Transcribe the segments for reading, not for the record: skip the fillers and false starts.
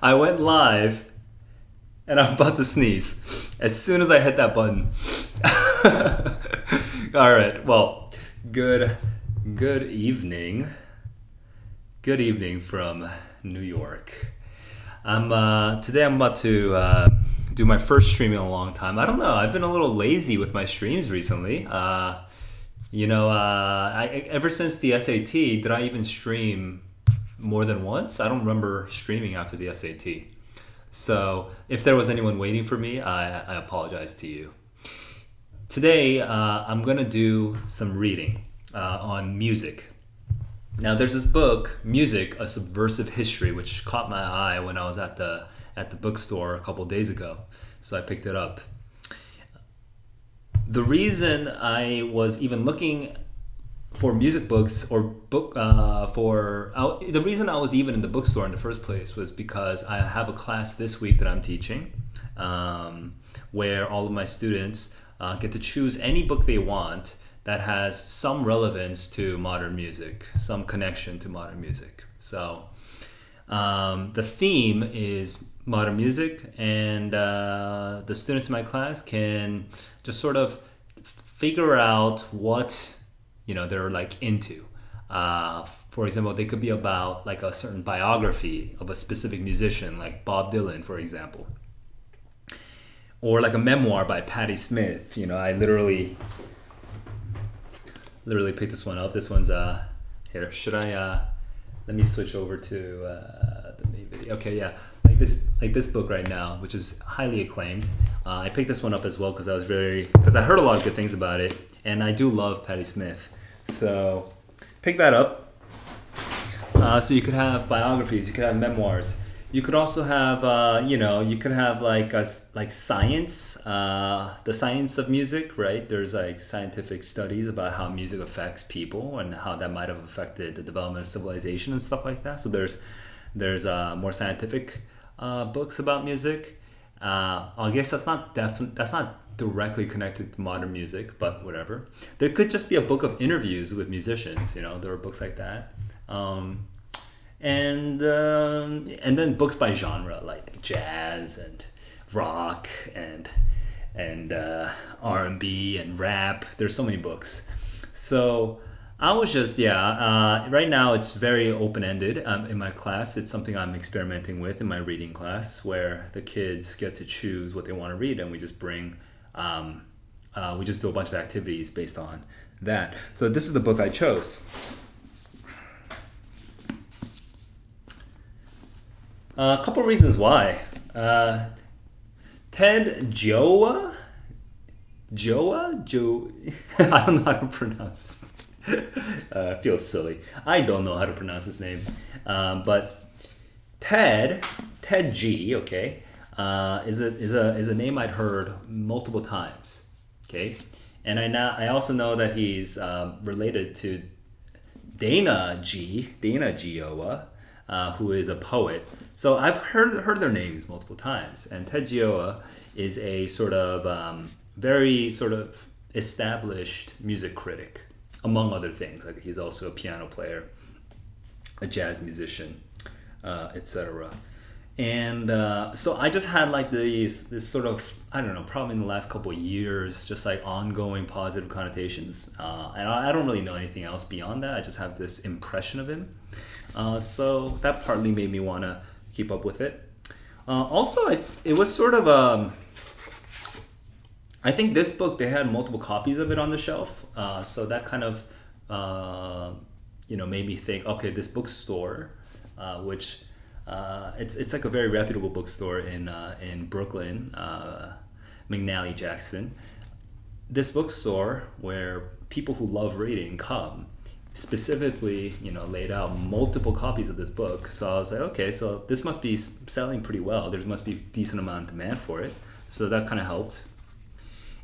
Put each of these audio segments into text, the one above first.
I went live and I'm about to sneeze as soon as I hit that button. All right. Well, good evening. Good evening from New York. Today I'm about to do my first stream in a long time. I don't know. I've been a little lazy with my streams recently. Ever since the SAT, did I even stream more than once? I don't remember streaming after the SAT. So if there was anyone waiting for me, I apologize to you. Today, I'm gonna do some reading on music. Now, there's this book, Music: A Subversive History, which caught my eye when I was at the bookstore a couple days ago. So I picked it up. The reason I was even looking for music books or the reason I was even in the bookstore in the first place was because I have a class this week that I'm teaching, where all of my students get to choose any book they want that has some relevance to modern music, some connection to modern music. So the theme is modern music, and the students in my class can just sort of figure out what they're like into. For example, they could be about like a certain biography of a specific musician, like Bob Dylan, for example, or like a memoir by Patti Smith. I literally picked this one up. This one's here. Should I let me switch over to the main video. Okay, yeah, like this book right now, which is highly acclaimed. I picked this one up as well because I heard a lot of good things about it, and I do love Patti Smith. So pick that up. So you could have biographies, you could have memoirs. You could also have, you could have like science, the science of music, right? There's like scientific studies about how music affects people and how that might have affected the development of civilization and stuff like that. So there's more scientific books about music. I guess that's not directly connected to modern music, but whatever. There could just be a book of interviews with musicians. There are books like that. And then books by genre, like jazz and rock and R&B and rap. There's so many books. So I was just right now it's very open-ended. In my class, it's something I'm experimenting with in my reading class, where the kids get to choose what they want to read, and we just do a bunch of activities based on that. So this is the book I chose. A couple reasons why. Ted Gioia? I don't know how to pronounce it. Feels silly. I don't know how to pronounce his name. But Ted G, okay, is a name I'd heard multiple times. Okay? And I also know that he's related to Dana Gioia, who is a poet. So I've heard their names multiple times. And Ted Gioia is a sort of very sort of established music critic, among other things. Like he's also a piano player, a jazz musician, etc. And so I just had like this sort of, I don't know, probably in the last couple of years, just like ongoing positive connotations. And I don't really know anything else beyond that. I just have this impression of him. So that partly made me want to keep up with it. Also, it was sort of, I think this book, they had multiple copies of it on the shelf. So that kind of, made me think, okay, this bookstore, which it's like a very reputable bookstore in Brooklyn, McNally Jackson. This bookstore where people who love reading come, specifically, laid out multiple copies of this book. So I was like, okay, so this must be selling pretty well. There must be a decent amount of demand for it. So that kind of helped.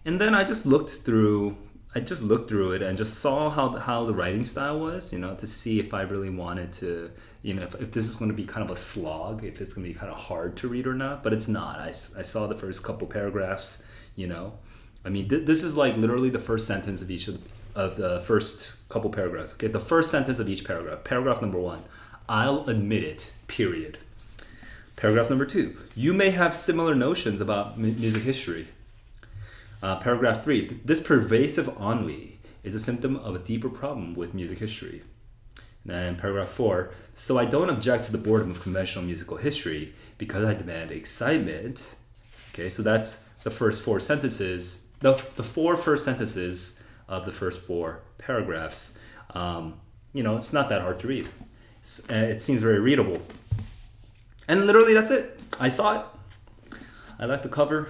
And then I just looked through it and just saw how the writing style was, to see if I really wanted to, if this is going to be kind of a slog, if it's going to be kind of hard to read or not. But it's not. I saw the first couple paragraphs, I mean, this is like literally the first sentence of each of the first couple paragraphs. Okay, the first sentence of each paragraph. Paragraph number 1. I'll admit it, period. Paragraph number 2. You may have similar notions about music history. Paragraph 3. This pervasive ennui is a symptom of a deeper problem with music history. And paragraph 4. So I don't object to the boredom of conventional musical history because I demand excitement. Okay, so that's the first 4 sentences. The 4 first sentences of the first 4 paragraphs. It's not that hard to read. It seems very readable. And literally that's it. I saw it. I like the cover.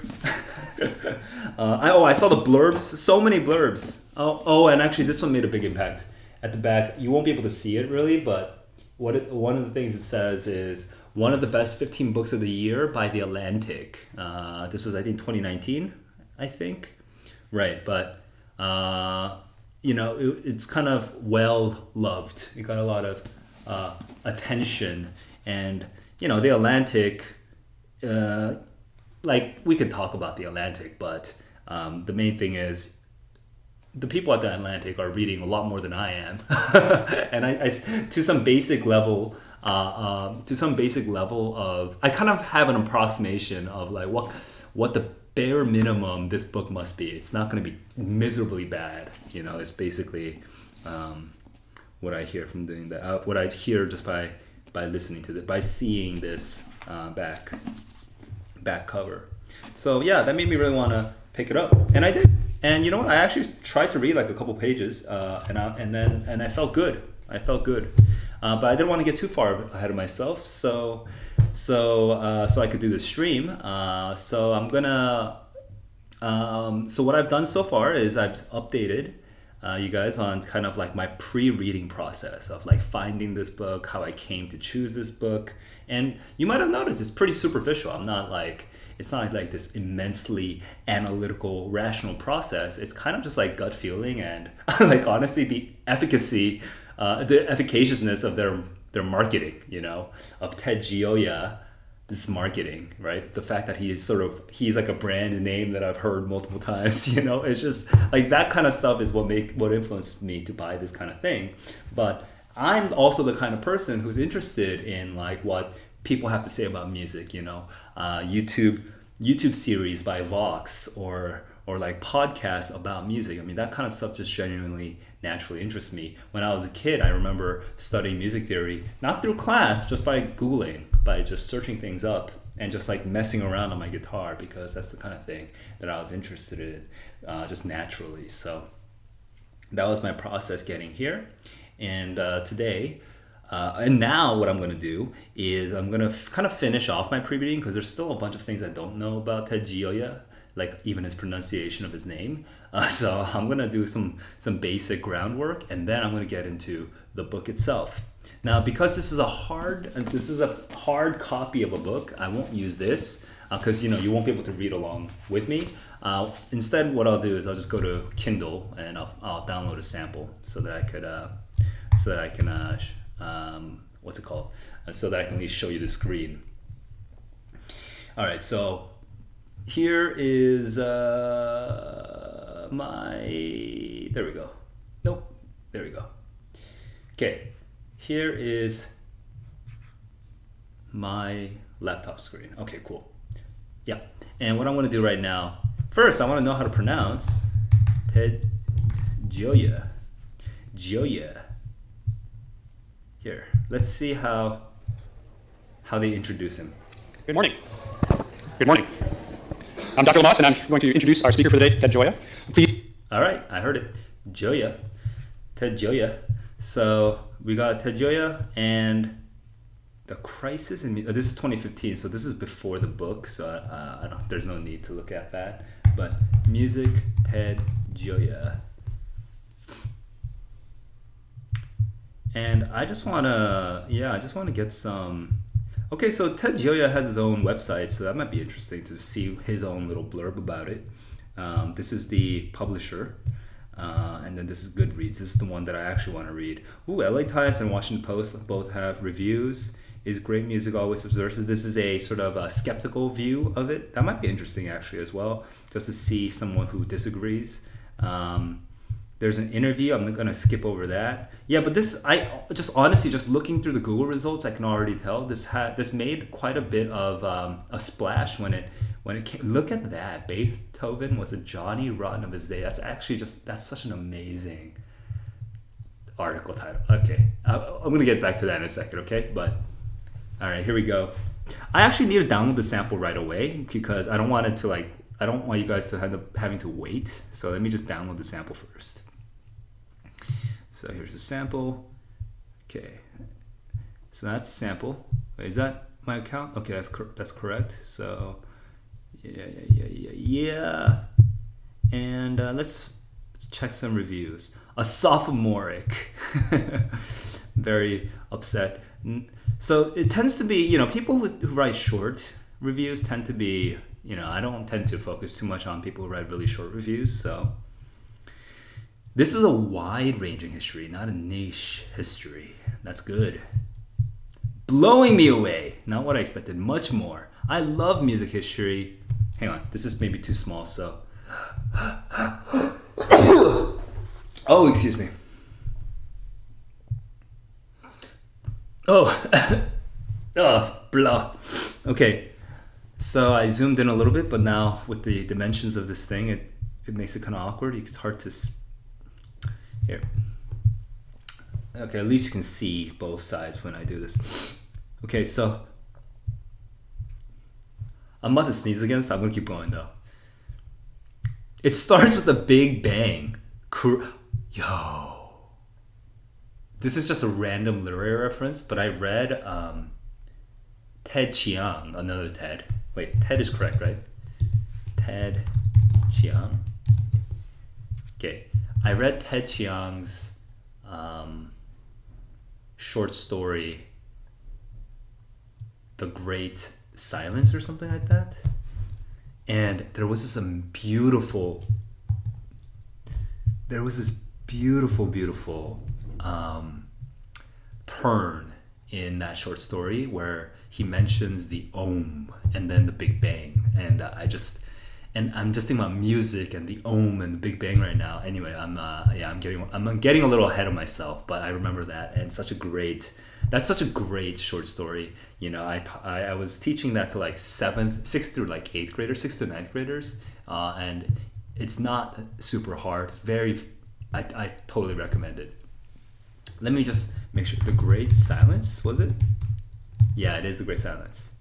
I saw the blurbs. So many blurbs. And actually this one made a big impact. At the back, you won't be able to see it really, but one of the things it says is one of the best 15 books of the year by The Atlantic. This was, I think, 2019, I think. Right, but, it's kind of well loved. It got a lot of attention. And, The Atlantic, we could talk about The Atlantic, but the main thing is the people at The Atlantic are reading a lot more than I am. And I to some basic level of, I kind of have an approximation of like what the bare minimum this book must be. It's not going to be miserably bad. It's basically what I hear from doing that. What I hear just by listening to it, by seeing this back cover. So yeah, that made me really want to pick it up, and I did. And you know what? I actually tried to read like a couple pages, and I felt good. But I didn't want to get too far ahead of myself, so I could do the stream. So I'm gonna. So what I've done so far is I've updated you guys on kind of like my pre-reading process of like finding this book, how I came to choose this book, and you might have noticed it's pretty superficial. It's not like this immensely analytical, rational process. It's kind of just like gut feeling and like honestly the efficaciousness of their marketing, of Ted Gioia's marketing, right? The fact that he's like a brand name that I've heard multiple times, it's just like that kind of stuff is what influenced me to buy this kind of thing. But I'm also the kind of person who's interested in like what people have to say about music, YouTube series by Vox or like podcasts about music. I mean, that kind of stuff just genuinely naturally interests me. When I was a kid, I remember studying music theory, not through class, just by Googling, by just searching things up and just like messing around on my guitar, because that's the kind of thing that I was interested in just naturally. So that was my process getting here. And today, and now what I'm going to do is I'm going to kind of finish off my pre-reading, because there's still a bunch of things I don't know about Ted Gioia, like even his pronunciation of his name. So I'm going to do some basic groundwork, and then I'm going to get into the book itself. Now, because this is a hard copy of a book, I won't use this because you won't be able to read along with me. Instead, what I'll do is I'll just go to Kindle and I'll download a sample so that I can what's it called? So that I can at least show you the screen. All right, so here is there we go. Nope, there we go. Okay, here is my laptop screen. Okay, cool. Yeah, and what I'm going to do right now, first I want to know how to pronounce Ted Gioia. Here, let's see how they introduce him. Good morning. Good morning. I'm Dr. Lamothe, and I'm going to introduce our speaker for the day, Ted Gioia. Please. All right, I heard it. Ted Gioia. So we got Ted Gioia and the crisis in this is 2015, so this is before the book. So there's no need to look at that. But music, Ted Gioia. And I just want to get some. Okay, so Ted Gioia has his own website, so that might be interesting to see his own little blurb about it. This is the publisher, and then this is Goodreads. This is the one that I actually want to read. Ooh, LA Times and Washington Post both have reviews. Is great music always subversive? This is a sort of a skeptical view of it. That might be interesting actually as well, just to see someone who disagrees. There's an interview. I'm gonna skip over that. Yeah, but this, I just honestly, just looking through the Google results, I can already tell this made quite a bit of a splash when it came. Look at that. Beethoven was a Johnny Rotten of his day. That's such an amazing article title. Okay, I'm gonna get back to that in a second. Okay, but all right, here we go. I actually need to download the sample right away because I don't want you guys to end up having to wait. So let me just download the sample first. So here's the sample. Okay, so that's a sample. Wait, is that my account? Okay, that's correct. So yeah. And let's check some reviews. A sophomoric. Very upset. So it tends to be, people who write short reviews tend to be, I don't tend to focus too much on people who write really short reviews. So this is a wide-ranging history, not a niche history. That's good. Blowing me away. Not what I expected, much more. I love music history. Hang on, this is maybe too small, so. Oh, excuse me. Oh, blah. Okay, so I zoomed in a little bit, but now with the dimensions of this thing, it makes it kind of awkward. It's hard to. Here. Okay, at least you can see both sides when I do this. Okay, so I'm about to sneeze again, so I'm gonna keep going though. It starts with a big bang. Yo. This is just a random literary reference, but I read Ted Chiang, another Ted. Wait, Ted is correct, right? Ted Chiang. Okay, I read Ted Chiang's short story, The Great Silence or something like that. And there was this beautiful turn in that short story where he mentions the Om and then the Big Bang, and I'm just thinking about music and the Om and the Big Bang right now. Anyway, I'm getting a little ahead of myself, but I remember that, and that's such a great short story. I was teaching that to like 6th through like 8th graders, 6th to 9th graders, and it's not super hard. I totally recommend it. Let me just make sure. The Great Silence, was it? Yeah, it is The Great Silence.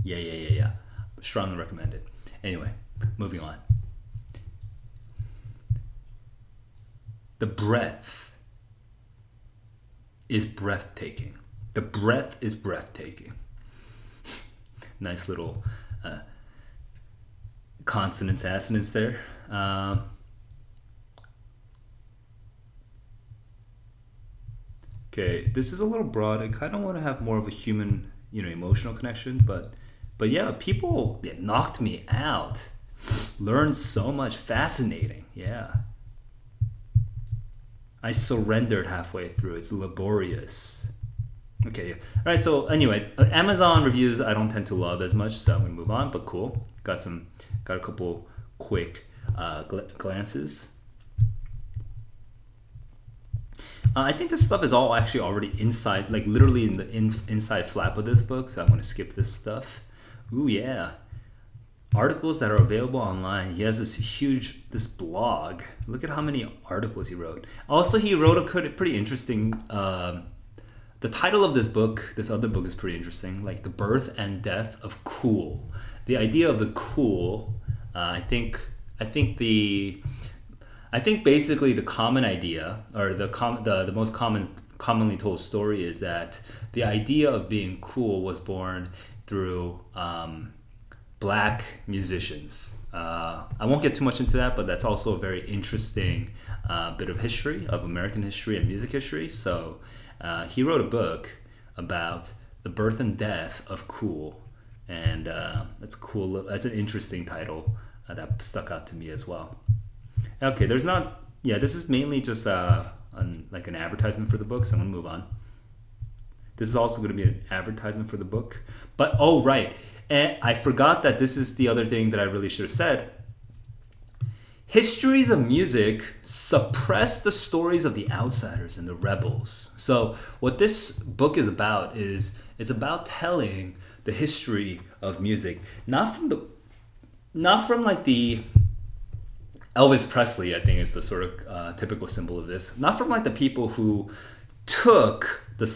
Yeah. Strongly recommend it. Anyway, moving on. The breath is breathtaking. The breath is breathtaking. Nice little consonants, assonants there. Okay, this is a little broad. I kind of want to have more of a human, emotional connection, but yeah, people knocked me out. Learned so much. Fascinating. Yeah. I surrendered halfway through. It's laborious. Okay. Yeah. All right. So anyway, Amazon reviews I don't tend to love as much, so I'm gonna move on. But cool. Got a couple quick glances. I think this stuff is all actually already inside, like literally in the inside flap of this book. So I'm gonna skip this stuff. Ooh yeah. Articles that are available online. He has this blog. Look at how many articles he wrote. Also, he wrote a pretty interesting. The title of this other book is pretty interesting. Like The Birth and Death of Cool. The idea of the cool. I think basically the common idea, or the most commonly told story, is that the idea of being cool was born through black musicians. I won't get too much into that, but that's also a very interesting bit of history, of American history and music history. So he wrote a book about the birth and death of cool, and that's cool. That's an interesting title that stuck out to me as well. Okay, this is mainly just like an advertisement for the book, so I'm gonna move on. This is also gonna be an advertisement for the book. But, oh, right, and I forgot that this is the other thing that I really should have said. histories of music suppress the stories of the outsiders and the rebels. So what this book is about is it's about telling the history of music, not from like the Elvis Presley, I think is the sort of typical symbol of this. Not from like the people who took the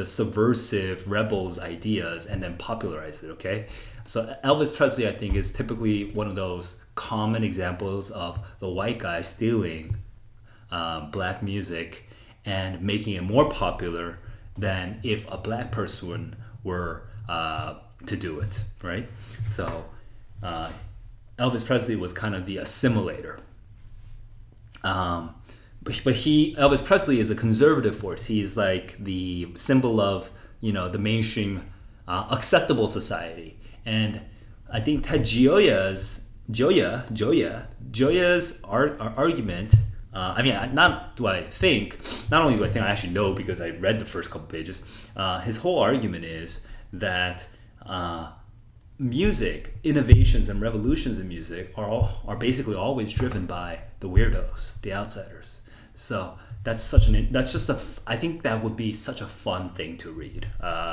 subversive rebels ideas and then popularized it. Okay, so Elvis Presley, I think, is typically one of those common examples of the white guy stealing black music and making it more popular than if a black person were to do it, right? So Elvis Presley was kind of the assimilator. But Elvis Presley is a conservative force. He's like the symbol of, the mainstream acceptable society. And I think Ted Gioia's argument. Not only do I think, I actually know because I read the first couple pages. His whole argument is that music innovations and revolutions in music are basically always driven by the weirdos, the outsiders. So I think that would be such a fun thing to read.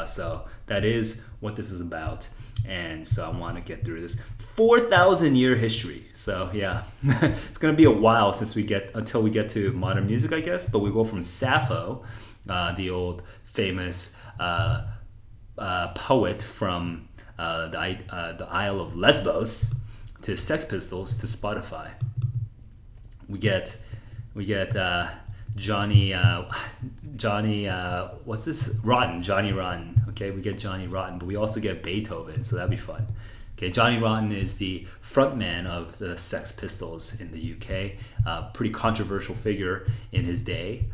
So that is what this is about. And so I want to get through this 4,000 year history. So yeah, it's going to be a while until we get to modern music, I guess. But we go from Sappho, the old famous poet from the Isle of Lesbos, to Sex Pistols, to Spotify. We get Johnny what's this? Rotten, Johnny Rotten. Okay, we get Johnny Rotten, but we also get Beethoven, so that'd be fun. Okay, Johnny Rotten is the frontman of the Sex Pistols in the UK. Pretty controversial figure in his day.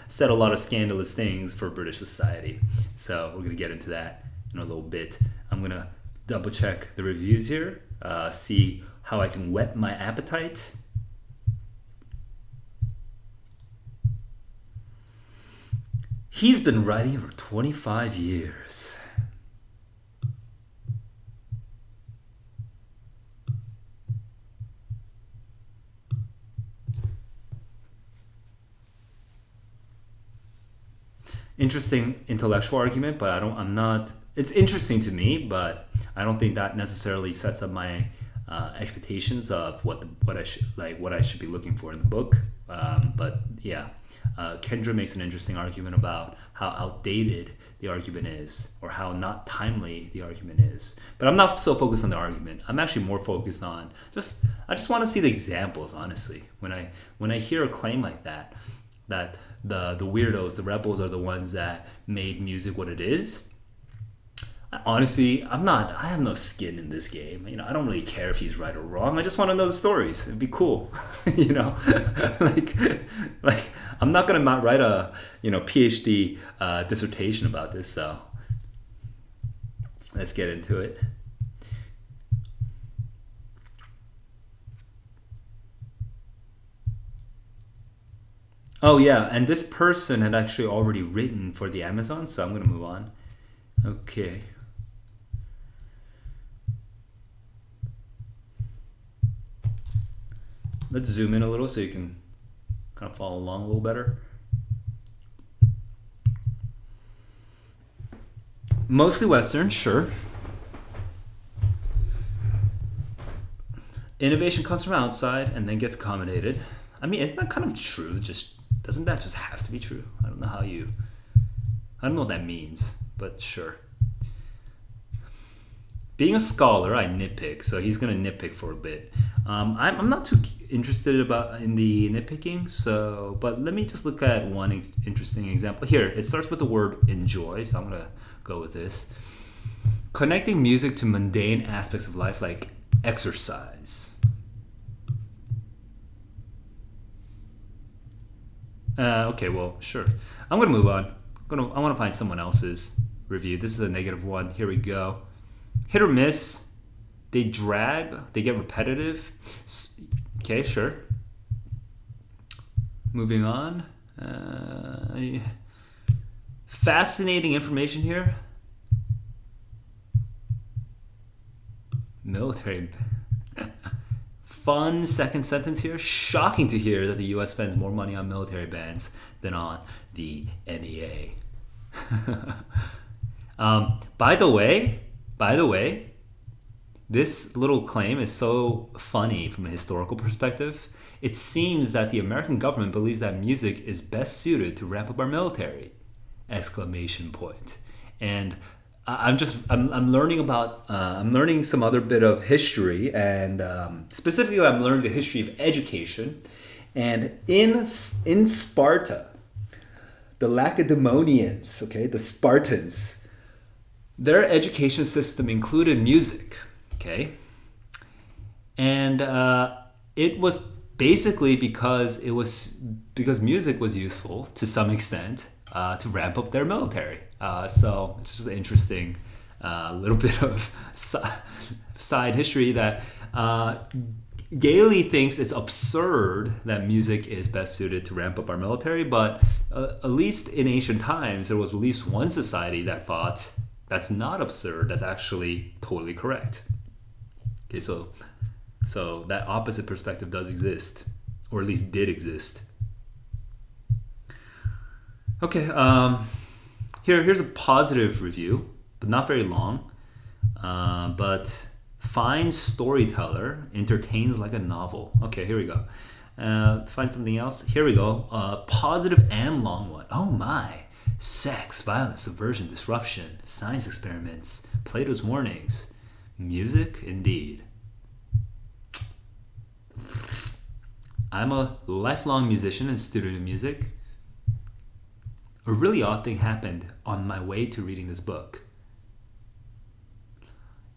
Said a lot of scandalous things for British society. So we're gonna get into that in a little bit. I'm gonna double check the reviews here, see how I can whet my appetite. He's been writing for 25 years. Interesting intellectual argument, but it's interesting to me, but I don't think that necessarily sets up my expectations of what I should be looking for in the book. But yeah, Kendra makes an interesting argument about how outdated the argument is, or how not timely the argument is. But I'm not so focused on the argument. I'm actually more focused on I just want to see the examples. Honestly, when I hear a claim like that the weirdos, the rebels, are the ones that made music what it is. Honestly, I have no skin in this game. I don't really care if he's right or wrong. I just want to know the stories. It'd be cool, like I'm not gonna write a PhD dissertation about this. So let's get into it. Oh yeah, and this person had actually already written for the Amazon, so I'm gonna move on. Okay. Let's zoom in a little so you can kind of follow along a little better. Mostly Western, sure. Innovation comes from outside and then gets accommodated. I mean, isn't that kind of true? Doesn't that just have to be true? I don't know what that means, but sure. Being a scholar, I nitpick, so he's gonna nitpick for a bit. I'm not too interested in the nitpicking, but let me just look at one interesting example. Here, it starts with the word enjoy, so I'm gonna go with this. Connecting music to mundane aspects of life like exercise. Okay, well, sure. I'm gonna move on. I want to find someone else's review. This is a negative one. Here we go. Hit or miss. They drag. They get repetitive. Okay, sure. Moving on. Fascinating information here. Military. fun second sentence here. Shocking to hear that the U.S. spends more money on military bands than on the NEA. By the way, this little claim is so funny from a historical perspective. It seems that the American government believes that music is best suited to ramp up our military! Exclamation point. And I'm learning some other bit of history, and specifically I'm learning the history of education. And in Sparta, the Lacedaemonians, okay, the Spartans, their education system included music, okay, and it was basically because music was useful to some extent to ramp up their military. So it's just an interesting little bit of side history that Gailey thinks it's absurd that music is best suited to ramp up our military, but at least in ancient times, there was at least one society that thought that's not absurd, that's actually totally correct. Okay, so that opposite perspective does exist, or at least did exist. Okay, here's a positive review, but not very long. But fine storyteller, entertains like a novel. Okay, here we go. Find something else. Here we go. Positive and long one. Oh my. Sex, violence, subversion, disruption, science experiments, Plato's warnings, music, indeed. I'm a lifelong musician and student of music. A really odd thing happened on my way to reading this book.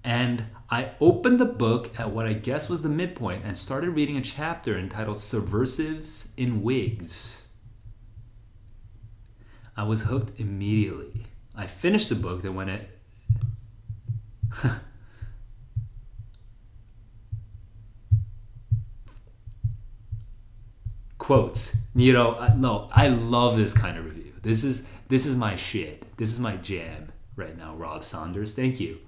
And I opened the book at what I guess was the midpoint and started reading a chapter entitled Subversives in Wigs. I was hooked immediately. I finished the book, then when it... Quotes. I love this kind of review. This is my shit. This is my jam right now, Rob Saunders. Thank you.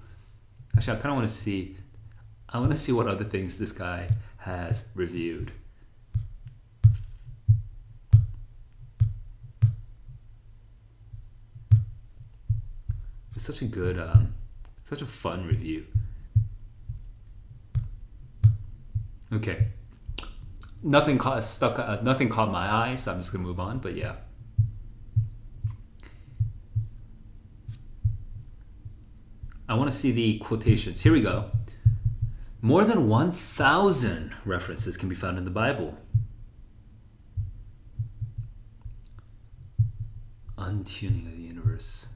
Actually, I kind of want to see... I want to see what other things this guy has reviewed. It's such a good, such a fun review. Okay. Nothing caught my eye, so I'm just gonna move on. But yeah. I want to see the quotations. Here we go. More than 1,000 references can be found in the Bible. Untuning of the universe.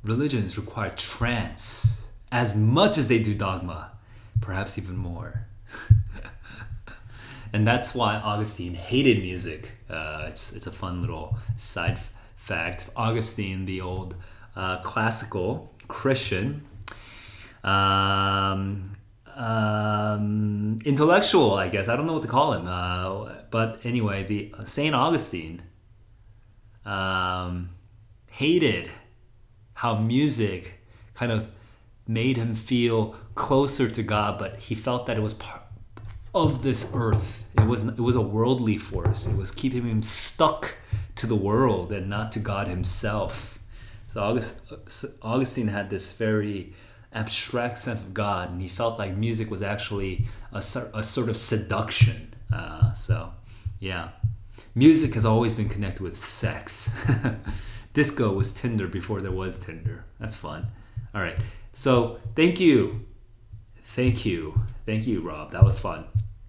Religions require trance as much as they do dogma, perhaps even more. And that's why Augustine hated music. It's a fun little side fact. Augustine, the old classical Christian intellectual, I guess. I don't know what to call him. But anyway, the Saint Augustine hated how music kind of made him feel closer to God, but he felt that it was part of this earth. It was a worldly force. It was keeping him stuck to the world and not to God himself. So Augustine had this very abstract sense of God, and he felt like music was actually a sort of seduction. So yeah, music has always been connected with sex. Disco was Tinder before there was Tinder. That's fun. All right. So thank you, Rob. That was fun.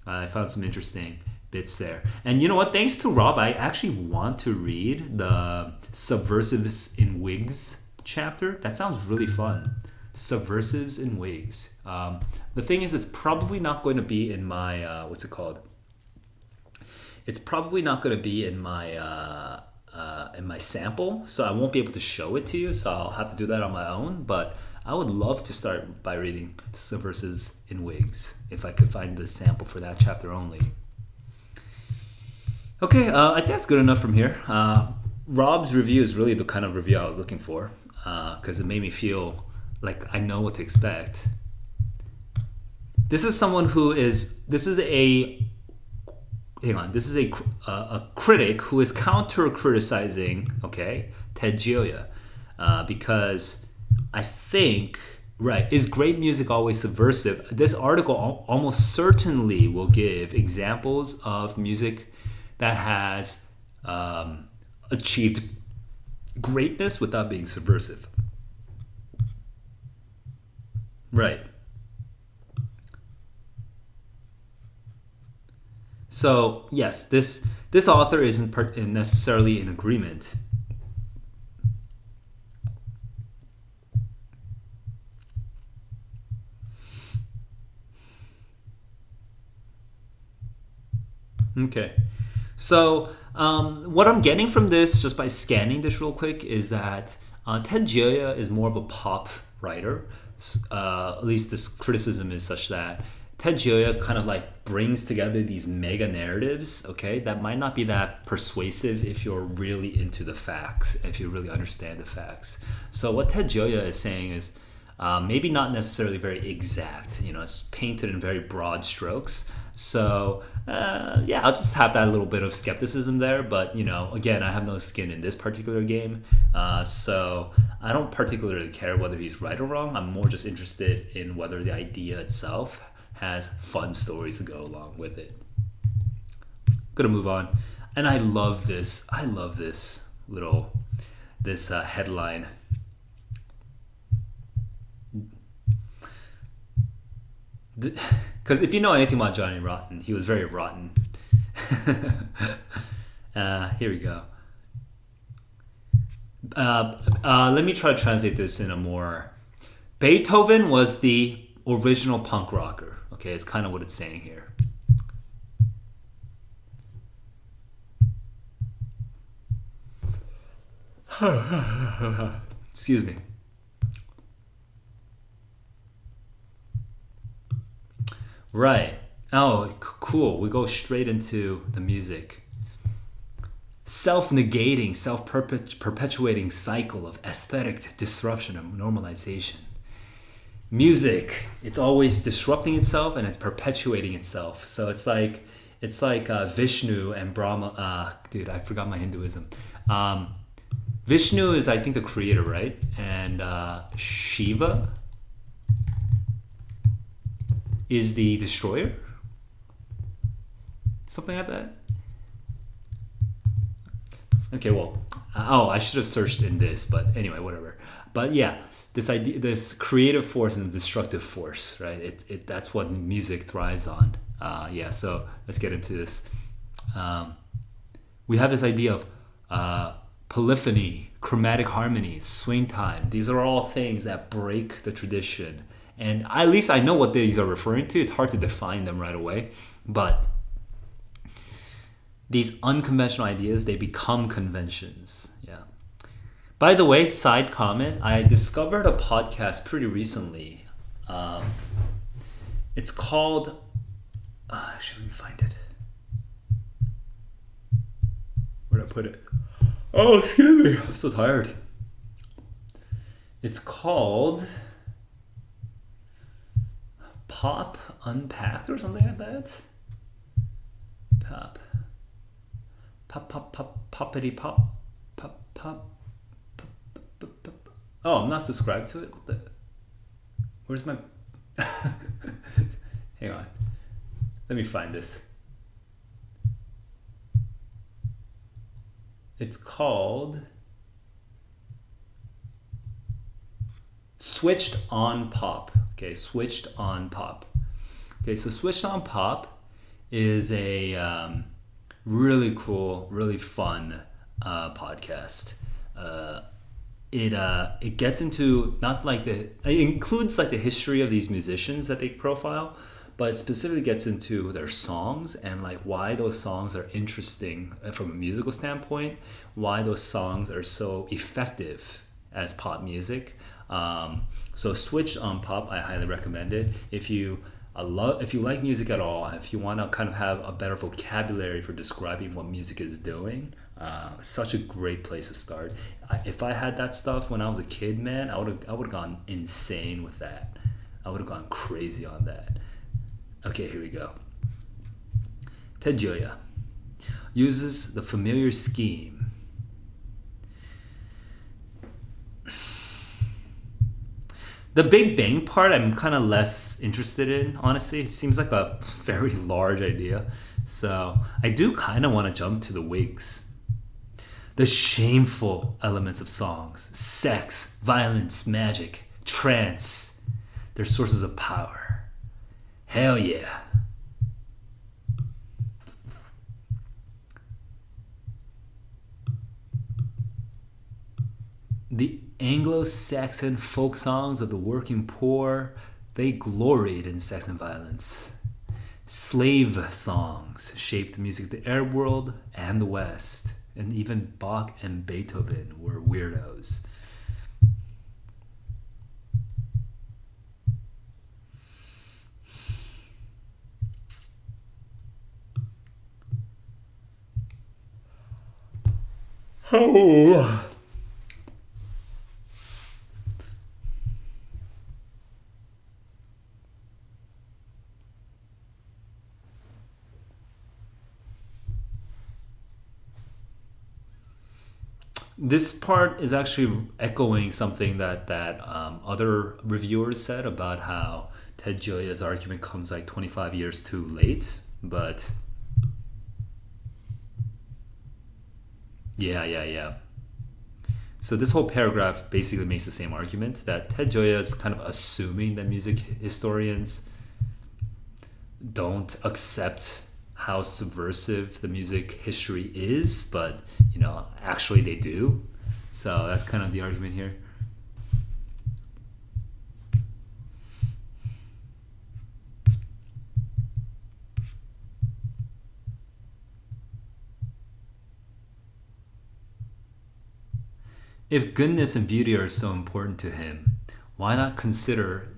I found some interesting bits there. And you know what? Thanks to Rob, I actually want to read the Subversives in Wigs chapter. That sounds really fun. Subversives in Wigs. The thing is, it's probably not going to be in my, what's it called? It's probably not going to be in my sample, so I won't be able to show it to you, so I'll have to do that on my own. But I would love to start by reading Subversives in Wigs if I could find the sample for that chapter only. Okay, I think that's good enough from here. Rob's review is really the kind of review I was looking for, because it made me feel like I know what to expect. this is someone who is this is a hang on, this is a critic who is counter criticizing, okay, Ted Gioia, because I think, right, is great music always subversive? This article almost certainly will give examples of music that has achieved greatness without being subversive. Right. So yes, this author isn't necessarily in agreement. Okay. So what I'm getting from this, just by scanning this real quick, is that Ted Gioia is more of a pop writer. At least this criticism is such that Ted Gioia kind of like brings together these mega narratives, okay, that might not be that persuasive if you're really into the facts, if you really understand the facts. So what Ted Gioia is saying is maybe not necessarily very exact. It's painted in very broad strokes. So yeah, I'll just have that little bit of skepticism there. But again, I have no skin in this particular game, so I don't particularly care whether he's right or wrong. I'm more just interested in whether the idea itself has fun stories to go along with it. Gonna move on, and I love this. This headline. Because if you know anything about Johnny Rotten, he was very rotten. Here we go. Let me try to translate this in a more... Beethoven was the original punk rocker. Okay, it's kind of what it's saying here. Excuse me. Right. Oh, cool. We go straight into the music. Self-negating, self-perpetuating cycle of aesthetic disruption and normalization. Music, it's always disrupting itself and it's perpetuating itself. So it's like Vishnu and Brahma. Dude, I forgot my Hinduism. Vishnu is, I think, the creator, right? And Shiva is the destroyer? Something like that? Okay, well, I should have searched in this, but anyway, whatever. But yeah, this idea, this creative force and destructive force, right? That's what music thrives on. Yeah, so let's get into this. We have this idea of polyphony, chromatic harmony, swing time. These are all things that break the tradition. And at least I know what these are referring to. It's hard to define them right away. But these unconventional ideas, they become conventions. Yeah. By the way, side comment, I discovered a podcast pretty recently. It's called... actually, let me find it. Where'd I put it? Oh, excuse me. I'm so tired. It's called... Pop Unpacked or something like that. Poppity pop. Oh, I'm not subscribed to it. Where's my... Hang on. Let me find this. It's called Switched on Pop. Okay, Switched on Pop. Okay, so Switched on Pop is a really cool, really fun podcast. It gets into it includes like the history of these musicians that they profile, but it specifically gets into their songs and like why those songs are interesting from a musical standpoint, why those songs are so effective as pop music. So Switched on Pop, I highly recommend it. If you like music at all, if you want to kind of have a better vocabulary for describing what music is doing, such a great place to start. If I had that stuff when I was a kid, man, I would have gone insane with that. I would have gone crazy on that. Okay, here we go. Ted Gioia uses the familiar scheme. The Big Bang part I'm kind of less interested in, honestly. It seems like a very large idea. So I do kind of want to jump to the wigs. The shameful elements of songs: sex, violence, magic, trance. They're sources of power. Hell yeah. The Anglo-Saxon folk songs of the working poor, they gloried in sex and violence. Slave songs shaped the music of the Arab world and the West, and even Bach and Beethoven were weirdos. Oh. This part is actually echoing something that other reviewers said about how Ted Gioia's argument comes like 25 years too late. But yeah. So this whole paragraph basically makes the same argument, that Ted Gioia is kind of assuming that music historians don't accept how subversive the music history is, but actually they do. So that's kind of the argument here. If goodness and beauty are so important to him, why not consider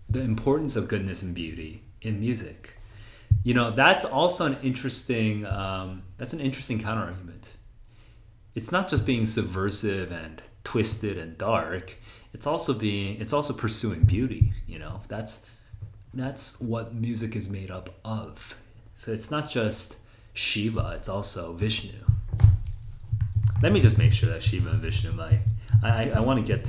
the importance of goodness and beauty in music? That's also an interesting counter argument. It's not just being subversive and twisted and dark. It's also pursuing beauty. That's what music is made up of. So it's not just Shiva. It's also Vishnu. Let me just make sure that Shiva and Vishnu, I want to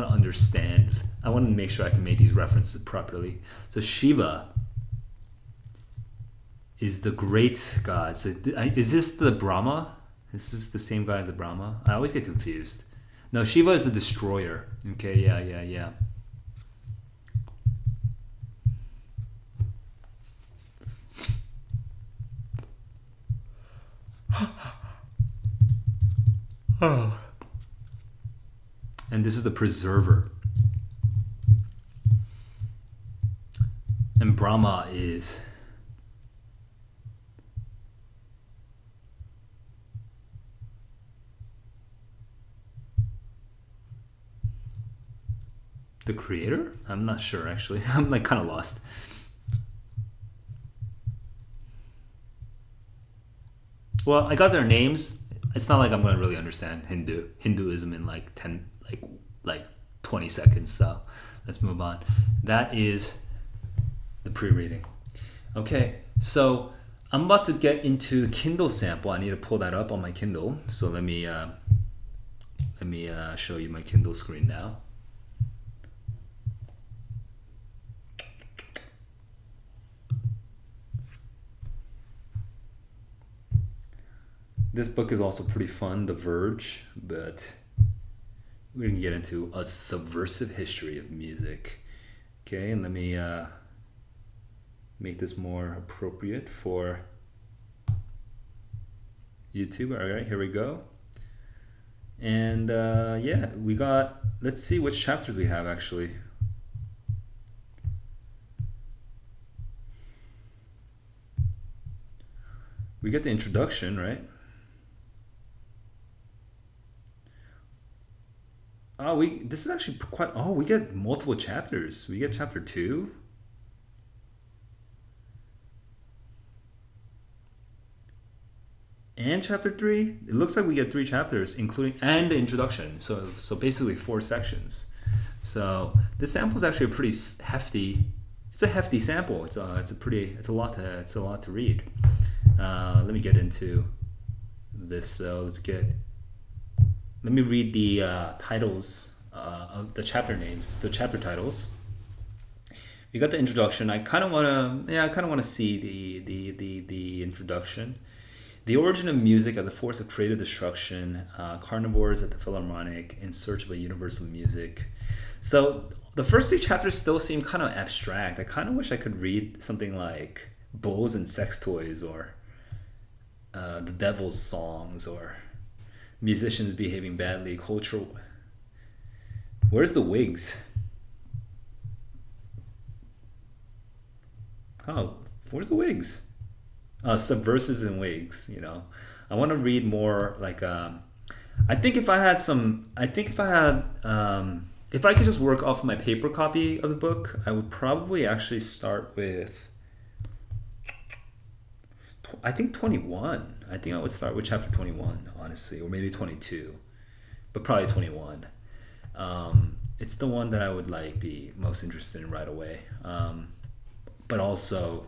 understand. I want to make sure I can make these references properly. So Shiva is the great god. So is this the Brahma? Is this the same guy as the Brahma? I always get confused. No, Shiva is the destroyer. Okay, yeah. Oh. And this is the preserver. And Brahma is the creator? I'm not sure, actually. I'm kind of lost. Well, I got their names. It's not like I'm going to really understand Hinduism in 20 seconds. So let's move on. That is the pre-reading. Okay, so I'm about to get into the Kindle Sample. I need to pull that up on my Kindle. So let me show you my Kindle screen now. This book is also pretty fun, The Verge, but we're going to get into a subversive history of music. Okay, and let me make this more appropriate for YouTube. All right, here we go. And let's see which chapters we have actually. We get the introduction, right? This is actually we get multiple chapters. We get chapter 2. And chapter 3. It looks like we get 3 chapters, including and the introduction. So basically 4 sections. So this sample is actually a pretty hefty. it's a hefty sample. It's a lot to read. Let me get into this though. Let me read the titles of the chapter names, the chapter titles. We got the introduction. I kind of want to see the introduction. The origin of music as a force of creative destruction. Carnivores at the Philharmonic in search of a universal music. So the first 2 chapters still seem kind of abstract. I kind of wish I could read something like Bulls and Sex Toys, or The Devil's Songs, or Musicians Behaving Badly, Cultural. Where's the wigs? Oh, where's the wigs? Subversives and wigs, I want to read more like if I could just work off my paper copy of the book, I would probably actually start with, I think 21. I think I would start with chapter 21, honestly, or maybe 22, but probably 21. It's the one that I would be most interested in right away. But also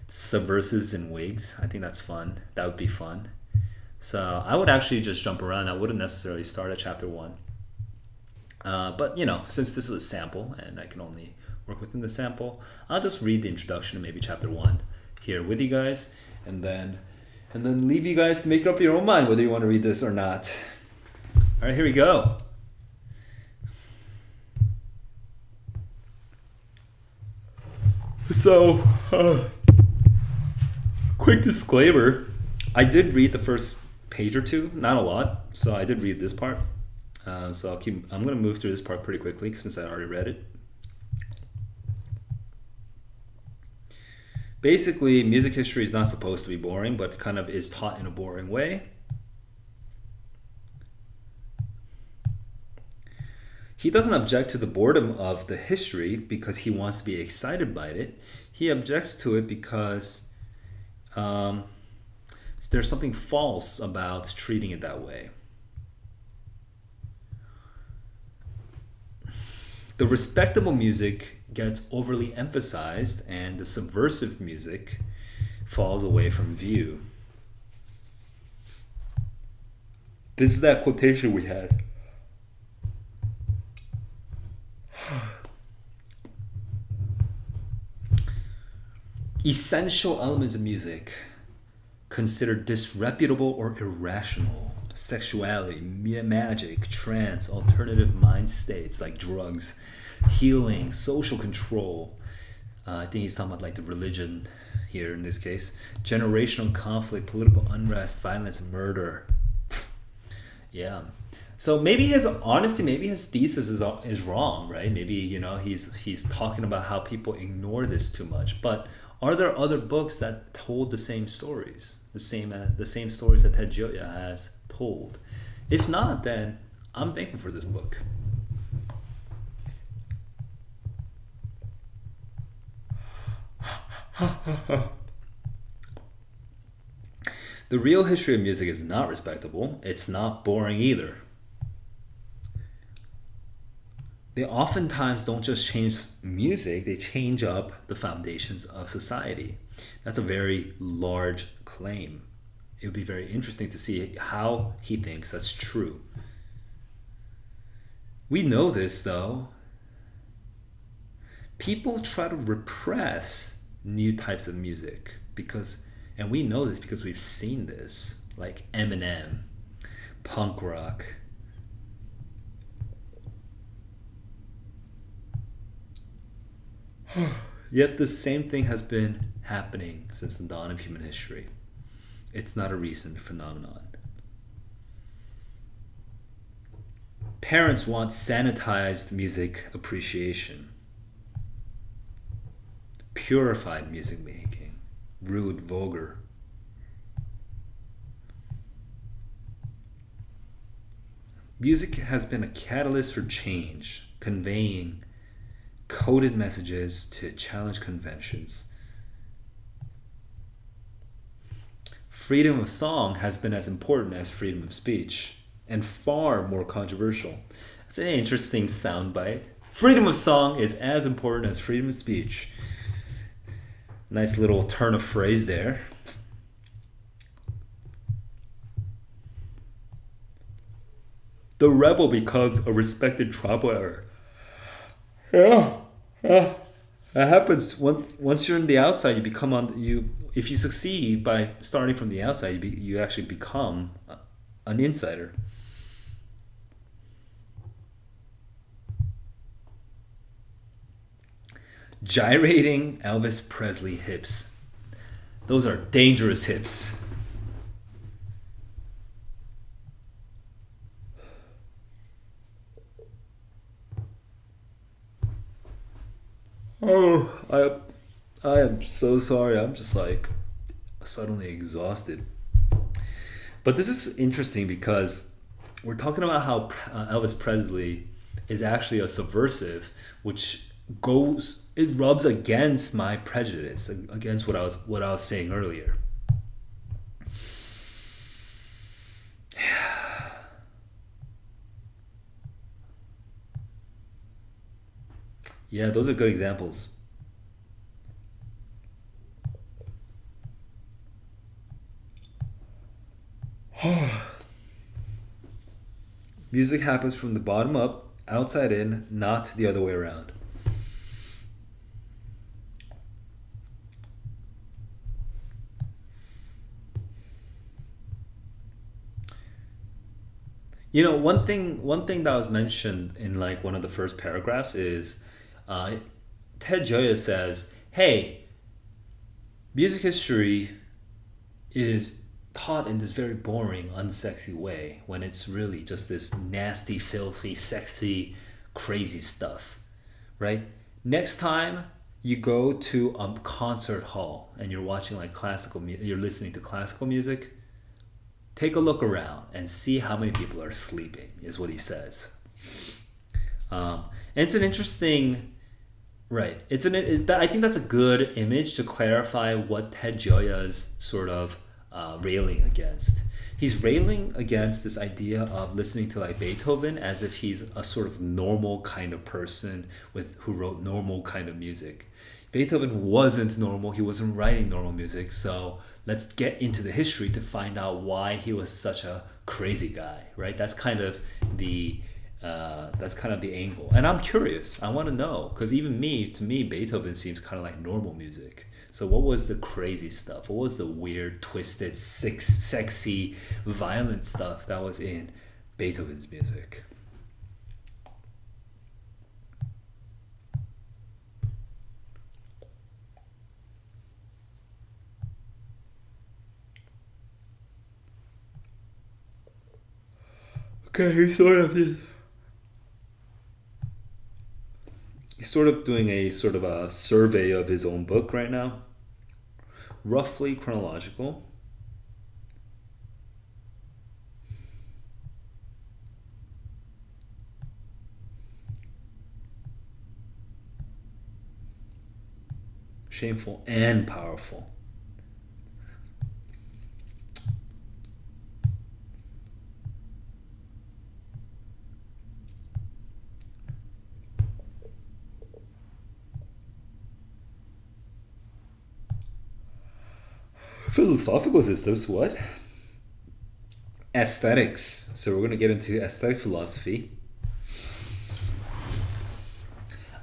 Subversives and wigs. I think that's fun. That would be fun. So I would actually just jump around. I wouldn't necessarily start at chapter 1. But since this is a sample and I can only work within the sample, I'll just read the introduction to maybe chapter 1 here with you guys, and then leave you guys to make up your own mind whether you want to read this or not. All right, here we go. So, quick disclaimer, I did read the first page or 2, not a lot, so I did read this part. So I'm going to move through this part pretty quickly since I already read it. Basically, music history is not supposed to be boring, but kind of is taught in a boring way. He doesn't object to the boredom of the history because he wants to be excited by it. He objects to it because there's something false about treating it that way. The respectable music gets overly emphasized and the subversive music falls away from view. This is that quotation we had. Essential elements of music considered disreputable or irrational. Sexuality, magic, trance, alternative mind states like drugs, healing, social control. I think he's talking about the religion here in this case. Generational conflict, political unrest, violence, murder. Yeah. So maybe his thesis is wrong, right? Maybe he's talking about how people ignore this too much. But are there other books that told the same stories, the same stories that Ted Gioia has told? If not, then I'm thankful for this book. The real history of music is not respectable. It's not boring either. They oftentimes don't just change music, they change up the foundations of society. That's a very large claim. It would be very interesting to see how he thinks that's true. We know this though. People try to repress new types of music and we know this because we've seen this, like Eminem, punk rock. Yet the same thing has been happening since the dawn of human history. It's not a recent phenomenon. Parents want sanitized music appreciation, purified music making, rude, vulgar. Music has been a catalyst for change, conveying coded messages to challenge conventions. Freedom of song has been as important as freedom of speech, and far more controversial. It's an interesting soundbite. Freedom of song is as important as freedom of speech. Nice little turn of phrase there. The rebel becomes a respected troublemaker. Yeah. That happens once you're on the outside. You become on you. If you succeed by starting from the outside, you actually become an insider. Gyrating Elvis Presley hips. Those are dangerous hips. Oh, I am so sorry. I'm just like suddenly exhausted. But this is interesting because we're talking about how Elvis Presley is actually a subversive, which it rubs against my prejudice, against what I was saying earlier. Yeah, those are good examples. Music happens from the bottom up, outside in, not the other way around. You know, one thing that was mentioned in like one of the first paragraphs is Ted Gioia says, "Hey, music history is taught in this very boring, unsexy way when it's really just this nasty, filthy, sexy, crazy stuff, right? Next time you go to a concert hall and you're watching like you're listening to classical music, take a look around and see how many people are sleeping," is what he says. And it's an interesting, right? I think that's a good image to clarify what Ted Gioia's sort of railing against. He's railing against this idea of listening to like Beethoven as if he's a sort of normal kind of person who wrote normal kind of music. Beethoven wasn't normal. He wasn't writing normal music. So let's get into the history to find out why he was such a crazy guy, right? That's kind of the angle. And I'm curious. I want to know, because to me, Beethoven seems kind of like normal music. So what was the crazy stuff? What was the weird, twisted, sexy, violent stuff that was in Beethoven's music? Okay, he's sort of doing a sort of a survey of his own book right now. Roughly chronological. Shameful and powerful. Philosophical systems, what? Aesthetics. So we're going to get into aesthetic philosophy.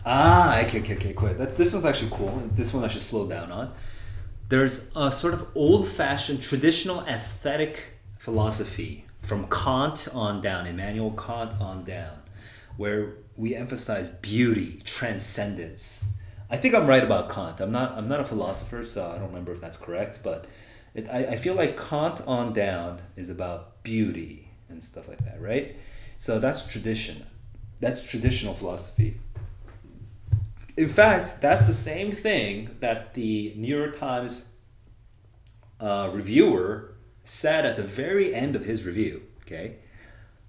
Okay, cool. This one's actually cool. This one I should slow down on. There's a sort of old-fashioned traditional aesthetic philosophy from Kant on down, Immanuel Kant on down, where we emphasize beauty, transcendence. I think I'm right about Kant. I'm not a philosopher, so I don't remember if that's correct, but I feel like Kant on down is about beauty and stuff like that, right? So that's tradition. That's traditional philosophy. In fact, that's the same thing that the New York Times reviewer said at the very end of his review. Okay,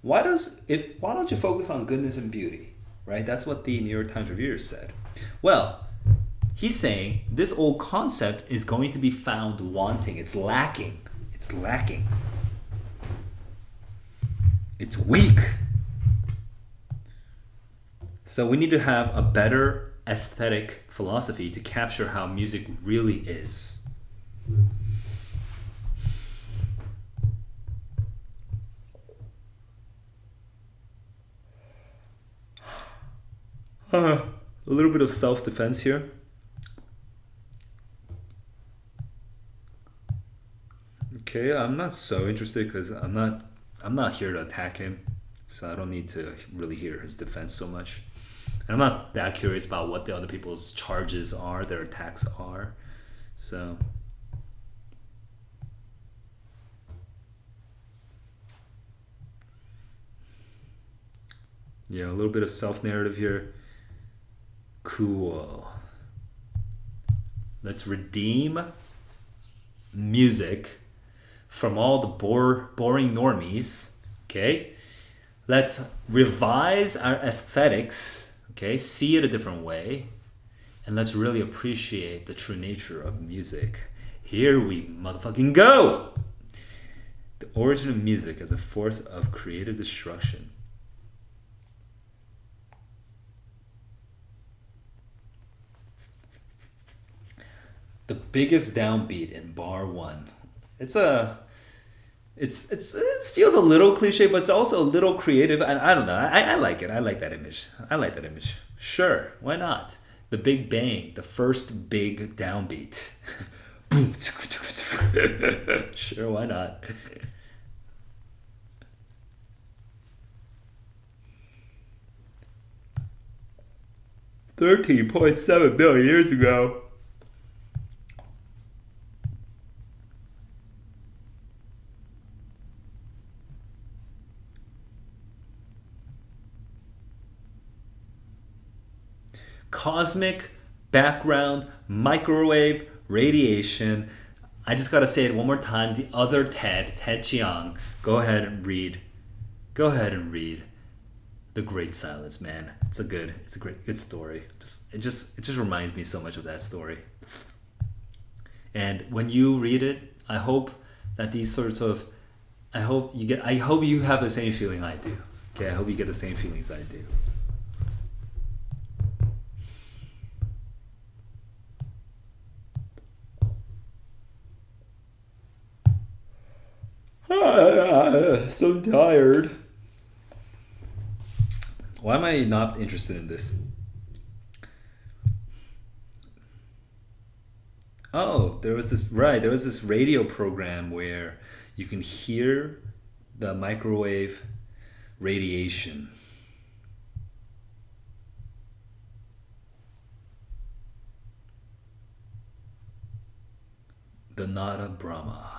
why don't you focus on goodness and beauty, right? That's what the New York Times reviewer said. Well, he's saying this old concept is going to be found wanting. It's lacking. It's lacking. It's weak. So we need to have a better aesthetic philosophy to capture how music really is. A little bit of self-defense here. Okay, I'm not so interested because I'm not here to attack him, so I don't need to really hear his defense so much. And I'm not that curious about what the other people's charges are, their attacks are. So yeah, a little bit of self-narrative here. Cool. Let's redeem music from all the boring normies. Okay. Let's revise our aesthetics. Okay. See it a different way. And let's really appreciate the true nature of music. Here we motherfucking go. The origin of music as a force of creative destruction. The biggest downbeat in bar one. It feels a little cliche, but it's also a little creative. And I don't know. I like it. I like that image. Sure, why not? The Big Bang, the first big downbeat. Sure, why not? 13.7 billion years ago. Cosmic background microwave radiation. I just gotta say it one more time. The other Ted Chiang. Go ahead and read. The Great Silence, man. It's a good story. It just reminds me so much of that story. And when you read it, I hope that these sorts of I hope you have the same feeling I do. Okay, I hope you get the same feelings I do. So tired. Why am I not interested in this? Oh, there was this radio program where you can hear the microwave radiation. The Nada Brahma.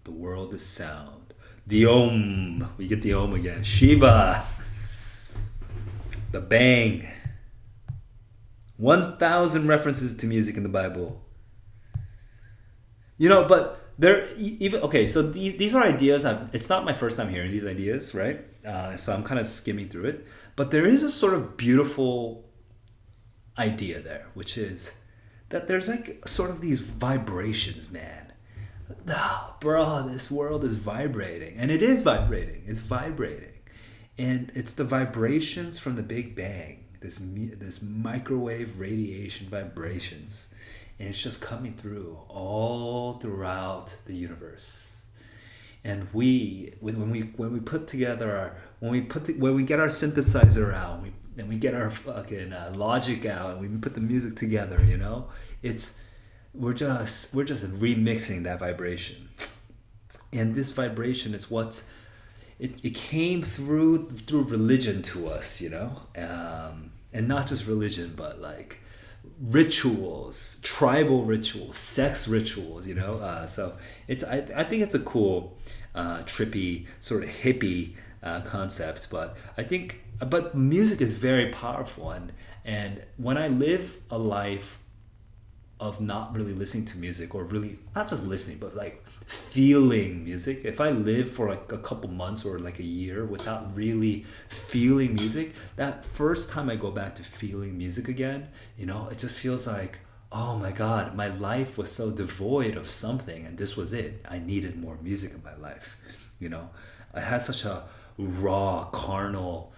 The world is sound. The Om. We get the Om again. Shiva. The Bang. 1,000 references to music in the Bible. But so these are ideas. It's not my first time hearing these ideas, right? So I'm kind of skimming through it. But there is a sort of beautiful idea there, which is that there's like sort of these vibrations, man. Oh, bro, this world is vibrating. And it is vibrating. It's vibrating. And it's the vibrations from the Big Bang. This microwave radiation vibrations. And it's just coming through all throughout the universe. And when we put together when we get our synthesizer out, and we get our fucking logic out, and we put the music together, we're just remixing that vibration. And this vibration is what it came through religion to us, and not just religion, but like rituals, tribal rituals, sex rituals, so I think it's a cool trippy sort of hippie concept, but but music is very powerful, and when I live a life of not really listening to music, or really not just listening, but like feeling music. If I live for like a couple months or like a year without really feeling music, that first time I go back to feeling music again, it just feels like, oh my God, my life was so devoid of something, and this was it. I needed more music in my life. I had such a raw, carnal,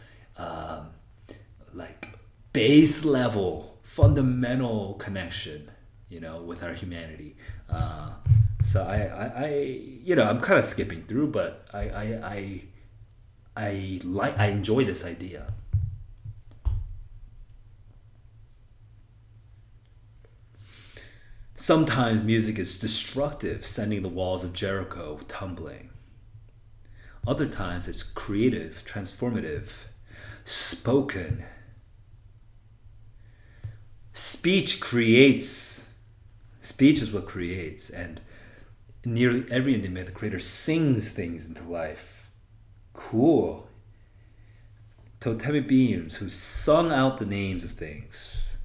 like base level, fundamental connection, with our humanity. So I'm kind of skipping through, but I enjoy this idea. Sometimes music is destructive, sending the walls of Jericho tumbling. Other times it's creative, transformative, spoken. Speech creates. Speech is what creates, and nearly every myth creator sings things into life. Cool. Totemic beings who sung out the names of things.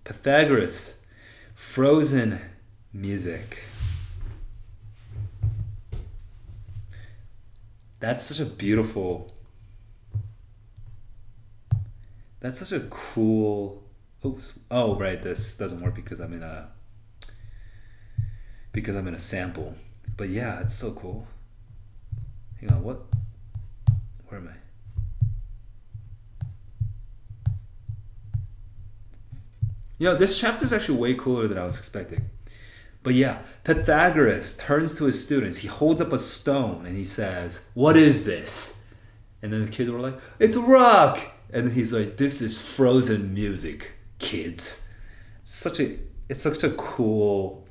Pythagoras, frozen music. That's such a beautiful. That's such a cool. Oops. Oh, right. This doesn't work because I'm in a sample. But yeah, it's so cool. Hang on, what? Where am I? This chapter is actually way cooler than I was expecting. But yeah, Pythagoras turns to his students. He holds up a stone and he says, "What is this?" And then the kids were like, "It's a rock." And he's like, "This is frozen music, kids." It's such a cool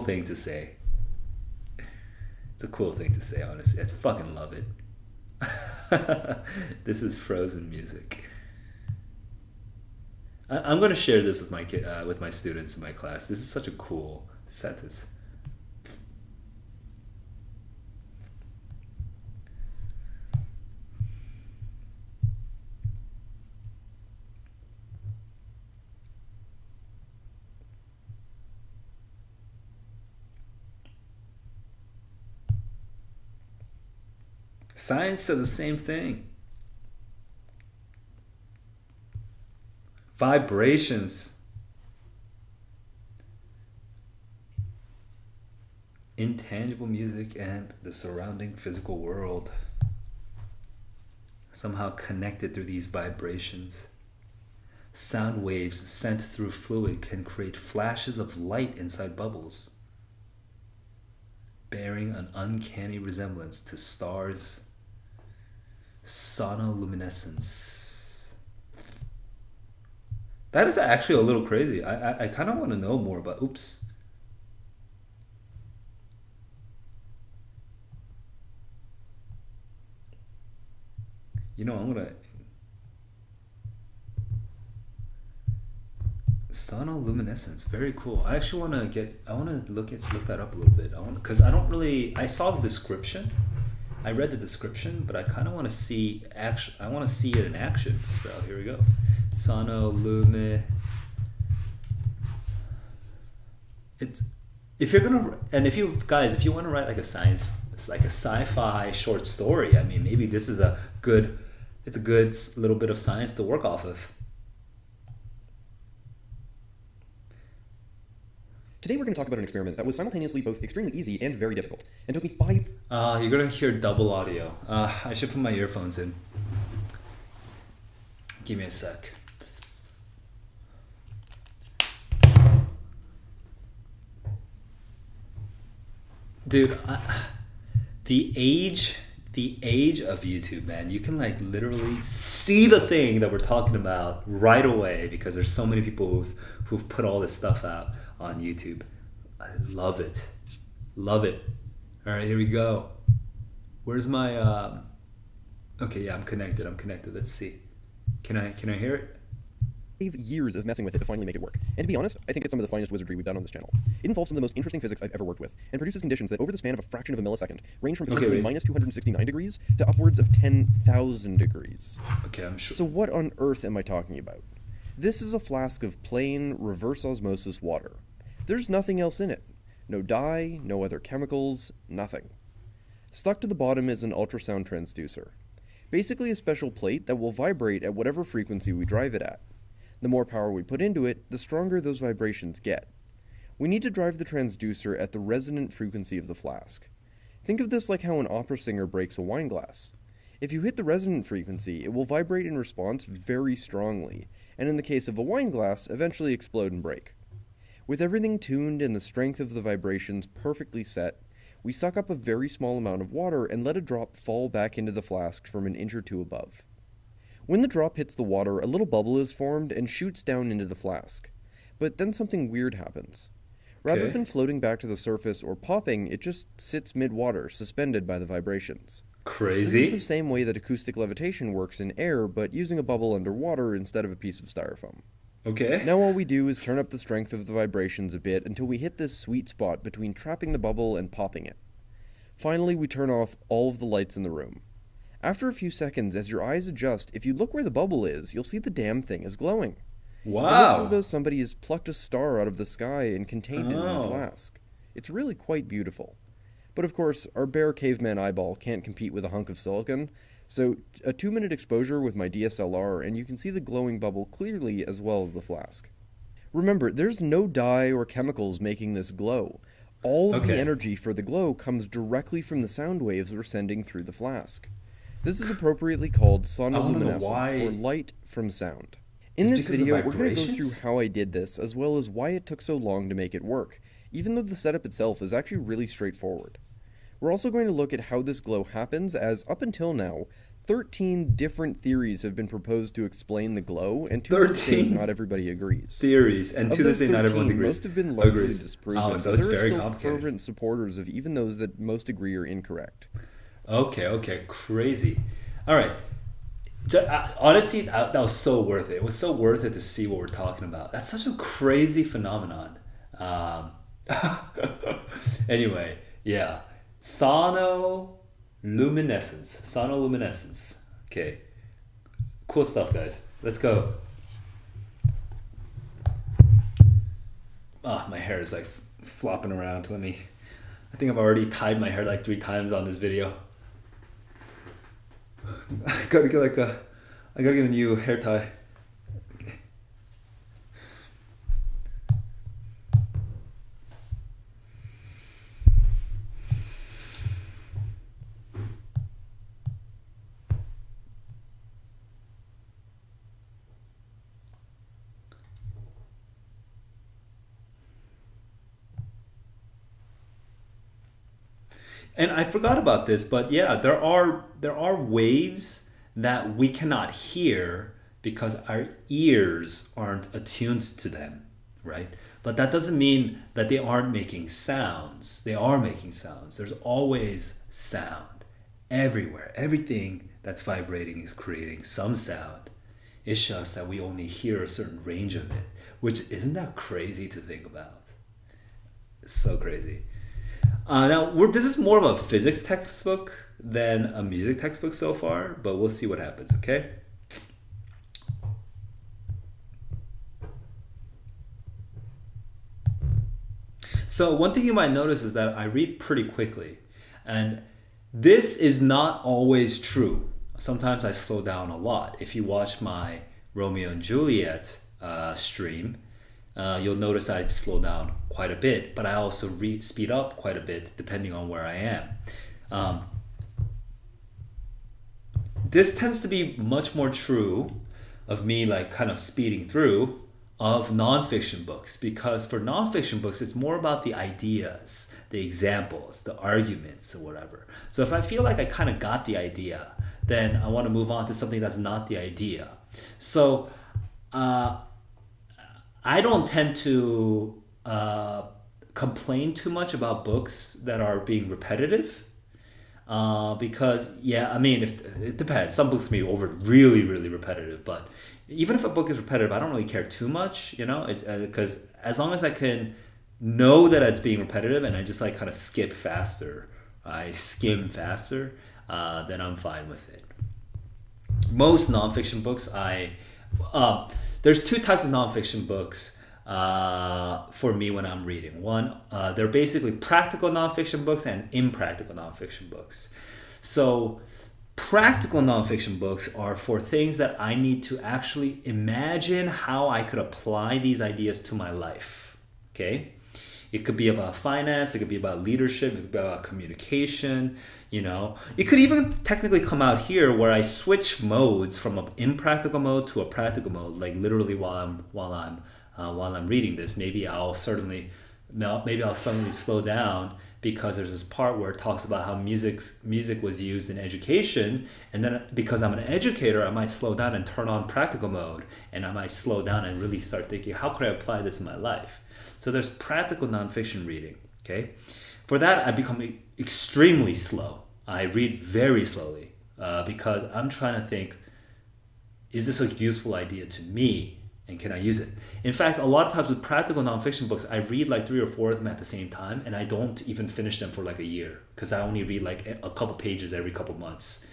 thing to say. It's a cool thing to say, honestly. I fucking love it. This is frozen music. I'm going to share this with my students in my class. This is such a cool sentence. Science says the same thing. Vibrations. Intangible music and the surrounding physical world. Somehow connected through these vibrations. Sound waves sent through fluid can create flashes of light inside bubbles, bearing an uncanny resemblance to stars' Sauna luminescence. That is actually a little crazy. I kind of want to know more about. Oops. I'm gonna. Sonoluminescence, very cool. I actually want to look that up a little bit. Because I saw the description. I read the description, but I kind of want to see action. I want to see it in action. So here we go. Sonolumi. If you want to write like a sci-fi short story, I mean, maybe this is a good little bit of science to work off of. Today we're going to talk about an experiment that was simultaneously both extremely easy and very difficult, and took me 5... You're going to hear double audio. I should put my earphones in. Give me a sec. Dude, the age of YouTube, man. You can like literally see the thing that we're talking about right away because there's so many people who've put all this stuff out on YouTube. I love it. Love it. All right, here we go. Where's my okay, yeah, I'm connected. Let's see. Can I hear it? Years of messing with it to finally make it work. And to be honest, I think it's some of the finest wizardry we've done on this channel. It involves some of the most interesting physics I've ever worked with, and produces conditions that over the span of a fraction of a millisecond range from potentially minus 269 degrees to upwards of 10,000 degrees. Okay, I'm sure. So what on earth am I talking about? This is a flask of plain reverse osmosis water. There's nothing else in it. No dye, no other chemicals, nothing. Stuck to the bottom is an ultrasound transducer. Basically a special plate that will vibrate at whatever frequency we drive it at. The more power we put into it, the stronger those vibrations get. We need to drive the transducer at the resonant frequency of the flask. Think of this like how an opera singer breaks a wine glass. If you hit the resonant frequency, it will vibrate in response very strongly, and in the case of a wine glass, eventually explode and break. With everything tuned and the strength of the vibrations perfectly set, we suck up a very small amount of water and let a drop fall back into the flask from an inch or two above. When the drop hits the water, a little bubble is formed and shoots down into the flask. But then something weird happens. Rather Okay. than floating back to the surface or popping, it just sits mid-water, suspended by the vibrations. This is the Crazy. same way that acoustic levitation works in air, but using a bubble underwater instead of a piece of styrofoam. Okay. Now all we do is turn up the strength of the vibrations a bit until we hit this sweet spot between trapping the bubble and popping it. Finally, we turn off all of the lights in the room. After a few seconds, as your eyes adjust, if you look where the bubble is, you'll see the damn thing is glowing. It looks as Wow. though somebody has plucked a star out of the sky and contained it in the Oh. flask. It's really quite beautiful. But of course, our bare caveman eyeball can't compete with a hunk of silicon, so a 2-minute exposure with my DSLR and you can see the glowing bubble clearly as well as the flask. Remember, there's no dye or chemicals making this glow. All of the Okay. energy for the glow comes directly from the sound waves we're sending through the flask. This is appropriately called I wanna know sonoluminescence, why. or light from sound. In It's this because of video, we're going to go through vibrations? how I did this, as well as why it took so long to make it work, even though the setup itself is actually really straightforward. We're also going to look at how this glow happens, as up until now, 13 different theories have been proposed to explain the glow, and to this date, 13 not everybody agrees. theories, and Of to this those day, not everyone 13, agrees. most have been largely agrees. disproven, Oh, so but it's there are very still complicated. fervent supporters of even those that most agree are incorrect. Okay, crazy. All right. Honestly, that was so worth it. It was so worth it to see what we're talking about. That's such a crazy phenomenon. Anyway, yeah. Sonoluminescence. Sonoluminescence. Okay. Cool stuff, guys. Let's go. Ah, my hair is like flopping around. I think I've already tied my hair like 3 times on this video. I gotta get a new hair tie. And I forgot about this, but yeah, there are waves that we cannot hear because our ears aren't attuned to them, right? But that doesn't mean that they aren't making sounds. They are making sounds. There's always sound everywhere. Everything that's vibrating is creating some sound. It's just that we only hear a certain range of it, which isn't that crazy to think about? It's so crazy. This is more of a physics textbook than a music textbook so far, but we'll see what happens, okay? So one thing you might notice is that I read pretty quickly, and this is not always true. Sometimes I slow down a lot. If you watch my Romeo and Juliet stream, you'll notice I slow down quite a bit, but I also speed up quite a bit depending on where I am. This tends to be much more true of me like kind of speeding through of nonfiction books, because for nonfiction books it's more about the ideas, the examples, the arguments, or whatever. So if I feel like I kind of got the idea, then I want to move on to something that's not the idea. So I don't tend to complain too much about books that are being repetitive, because yeah, I mean, if it depends. Some books can be really repetitive, but even if a book is repetitive, I don't really care too much, it's because as long as I can know that it's being repetitive and I just like kind of skip faster, I skim faster, then I'm fine with it. Most nonfiction books, there's 2 types of nonfiction books for me when I'm reading. One, they're basically practical nonfiction books and impractical nonfiction books. So practical nonfiction books are for things that I need to actually imagine how I could apply these ideas to my life. Okay? It could be about finance, it could be about leadership, it could be about communication, you know. It could even technically come out here where I switch modes from an impractical mode to a practical mode, like literally while I'm reading this. Maybe I'll suddenly slow down because there's this part where it talks about how music was used in education, and then because I'm an educator, I might slow down and turn on practical mode, and I might slow down and really start thinking, how could I apply this in my life? So there's practical nonfiction reading. Okay, for that I become extremely slow. I read very slowly because I'm trying to think, is this a useful idea to me? And can I use it? In fact, a lot of times with practical nonfiction books, I read like 3 or 4 of them at the same time, and I don't even finish them for like a year because I only read like a couple pages every couple months.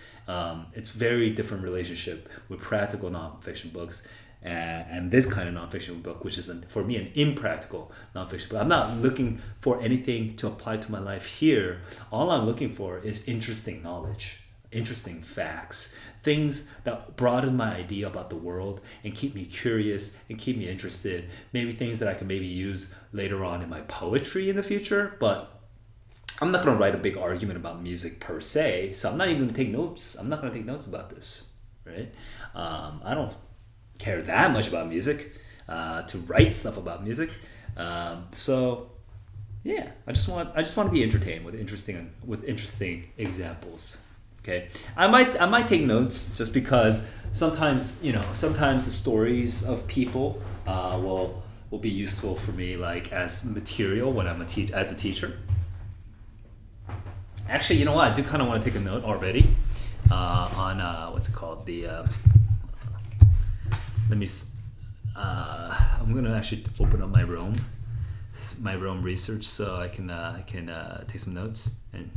It's very different relationship with practical nonfiction books and this kind of nonfiction book, which is for me an impractical nonfiction book. I'm not looking for anything to apply to my life here. All I'm looking for is interesting knowledge, interesting facts, things that broaden my idea about the world and keep me curious and keep me interested. Maybe things that I can maybe use later on in my poetry in the future, but I'm not going to write a big argument about music per se, so I'm not even going to take notes. I'm not going to take notes about this, right? I don't care that much about music to write stuff about music. So yeah, I just want to be entertained with interesting examples. Okay, I might take notes just because sometimes the stories of people will be useful for me, like as material when I'm as a teacher. Actually, you know what? I do kind of want to take a note already on what's it called? I'm gonna actually open up my Rome research so I can take some notes and.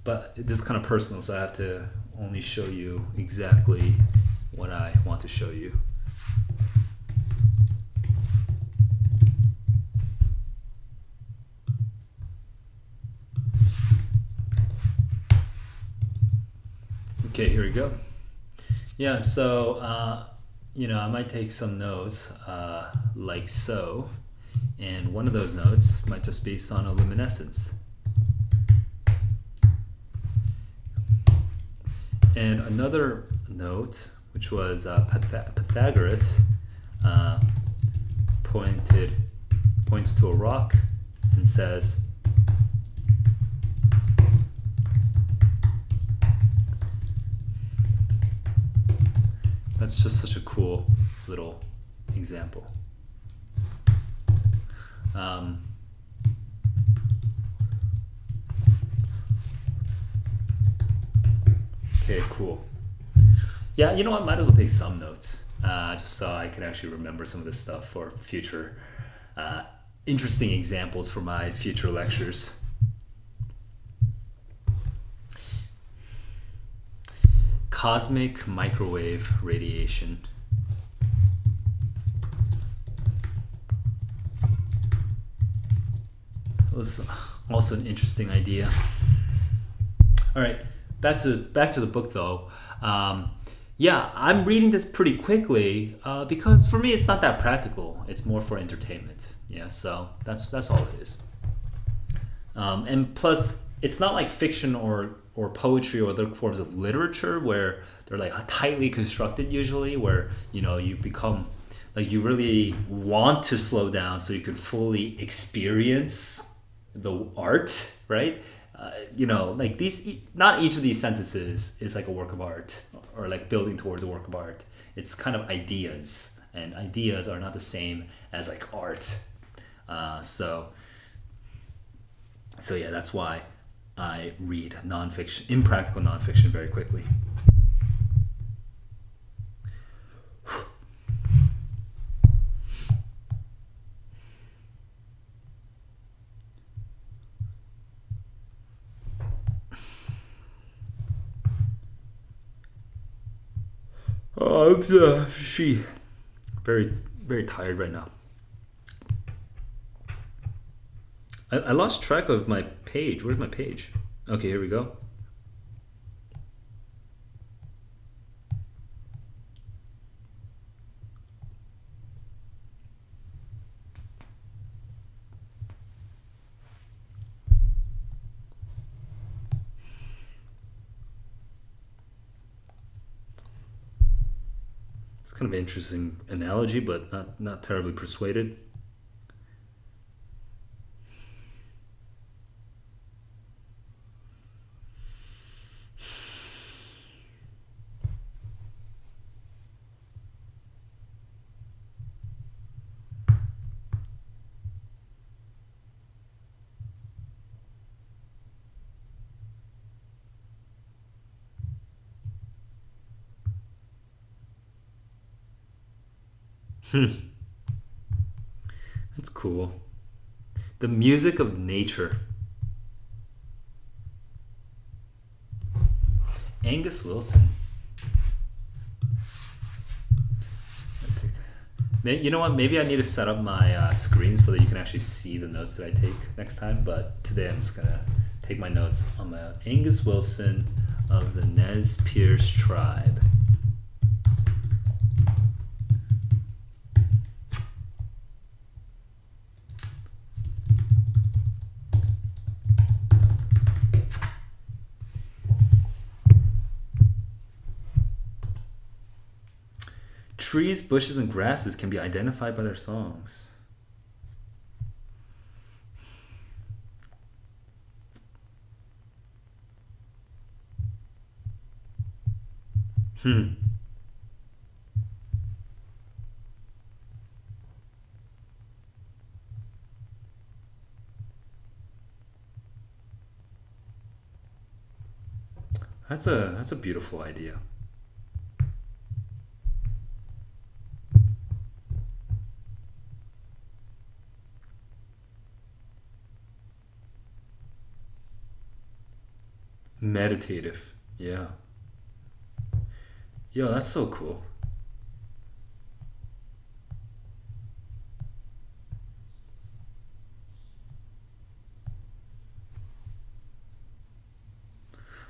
But this is kind of personal, so I have to only show you exactly what I want to show you. Okay, here we go. Yeah, so I might take some notes like so, and one of those notes might just be Sauna luminescence. And another note, which was Pythagoras points to a rock and says, that's just such a cool little example. Okay, cool. Yeah, you know what? Might as well take some notes, just so I can actually remember some of this stuff for future interesting examples for my future lectures. Cosmic microwave radiation. That was also an interesting idea. All right. Back to the book though. Yeah, I'm reading this pretty quickly because for me it's not that practical. It's more for entertainment. Yeah, so that's all it is. And plus, it's not like fiction or poetry or other forms of literature where they're like tightly constructed usually, where you become like you really want to slow down so you can fully experience the art, right? Like not each of these sentences is like a work of art or like building towards a work of art. It's kind of ideas, and ideas are not the same as like art. So yeah, that's why I read nonfiction, impractical nonfiction very quickly. I'm very, very tired right now. I lost track of my page. Where's my page? Okay, here we go. It's kind of an interesting analogy, but not terribly persuaded. That's cool. The music of nature. Angus Wilson. You know what? Maybe I need to set up my screen so that you can actually see the notes that I take next time. But today I'm just gonna take my notes on my Angus Wilson of the Nez Perce tribe. Trees, bushes, and grasses can be identified by their songs. That's a beautiful idea. Meditative. Yeah. Yo, that's so cool.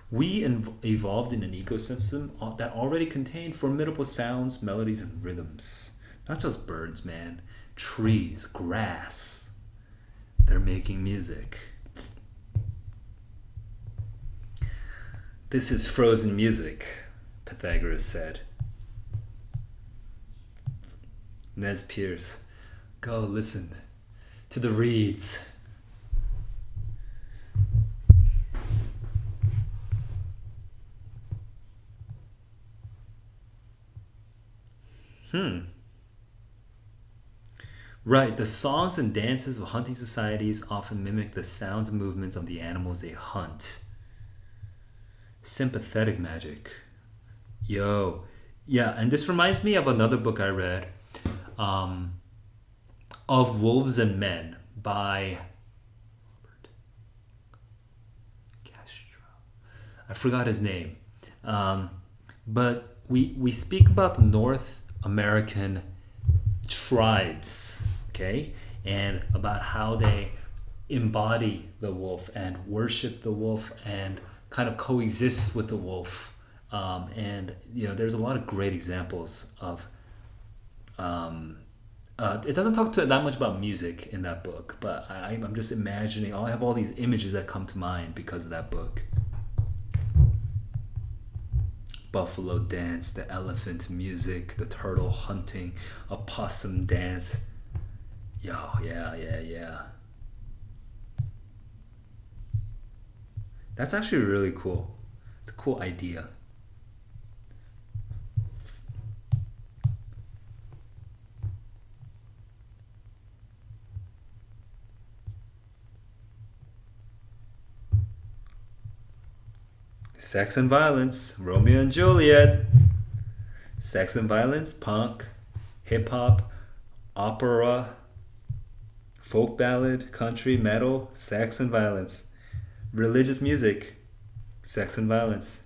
We evolved in an ecosystem that already contained formidable sounds, melodies, and rhythms. Not just birds, man. Trees, grass. They're making music. This is frozen music, Pythagoras said. Nez Perce, go listen to the reeds. Right, the songs and dances of hunting societies often mimic the sounds and movements of the animals they hunt. Sympathetic magic. Yo. Yeah, and this reminds me of another book I read, Of Wolves and Men by Robert Castro. I forgot his name. But we speak about the North American tribes, okay? And about how they embody the wolf and worship the wolf and kind of coexist with the wolf, and there's a lot of great examples of. It doesn't talk that much about music in that book, but I'm just imagining. I have all these images that come to mind because of that book. Buffalo dance, the elephant music, the turtle hunting, a possum dance. Yo, yeah. That's actually really cool. It's a cool idea. Sex and violence, Romeo and Juliet. Sex and violence, punk, hip hop, opera, folk ballad, country, metal, sex and violence. Religious music, sex and violence.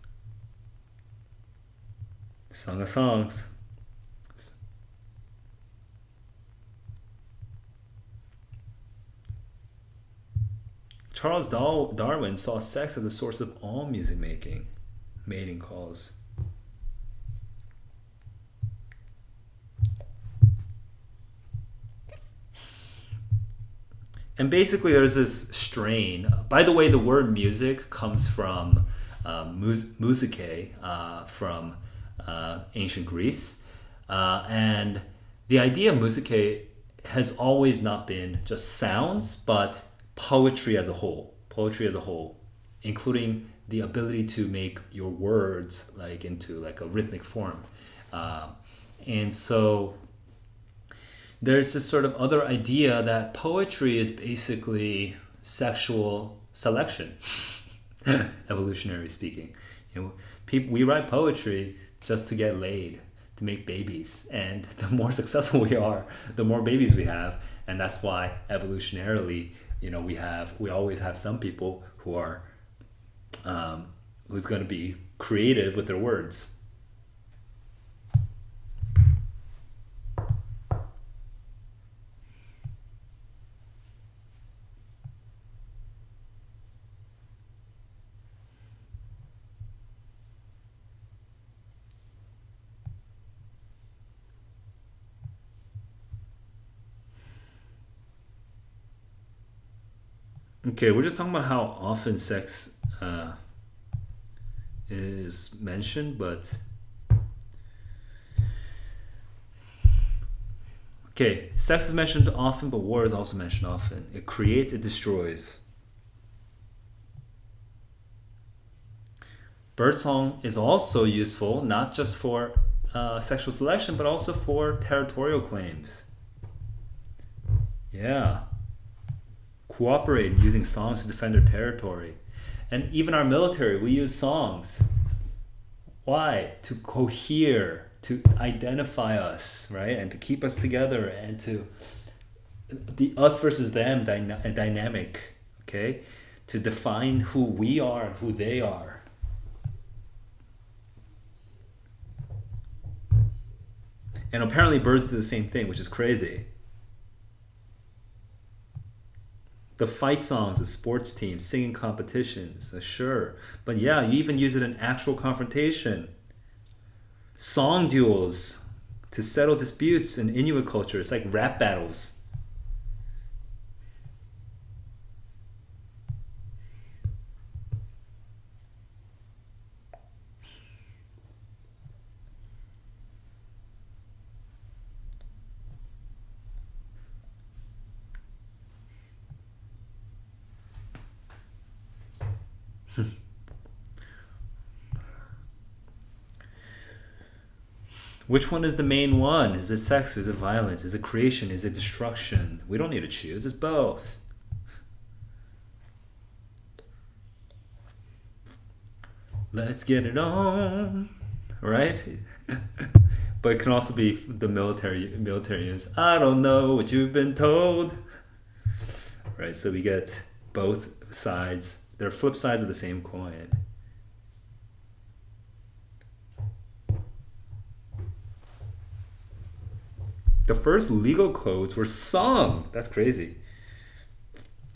Song of Songs. Charles Darwin saw sex as the source of all music making, mating calls. And basically there's this strain. By the way, the word music comes from musike, from ancient Greece. And the idea of musique has always not been just sounds, but poetry as a whole. Poetry as a whole, including the ability to make your words like into like a rhythmic form. And so there's this sort of other idea that poetry is basically sexual selection, evolutionary speaking. People, we write poetry just to get laid, to make babies, and the more successful we are, the more babies we have, and that's why evolutionarily, we always have some people who are who's going to be creative with their words. Okay, we're just talking about how often sex is mentioned, but okay, sex is mentioned often, but war is also mentioned often. It creates, it destroys. Birdsong is also useful, not just for sexual selection, but also for territorial claims. Yeah. Cooperate using songs to defend their territory. And even our military, we use songs. Why? To cohere, to identify us, right? And to keep us together, and to the us versus them dynamic, okay? To define who we are and who they are. And apparently birds do the same thing, which is crazy. The fight songs, the sports teams, singing competitions, sure. But yeah, you even use it in actual confrontation. Song duels to settle disputes in Inuit culture. It's like rap battles. Which one is the main one? Is it sex? Is it violence? Is it creation? Is it destruction? We don't need to choose. It's both. Let's get it on, right? But it can also be the military use. I don't know what you've been told, right? So we get both sides. They're flip sides of the same coin. The first legal codes were sung. That's crazy.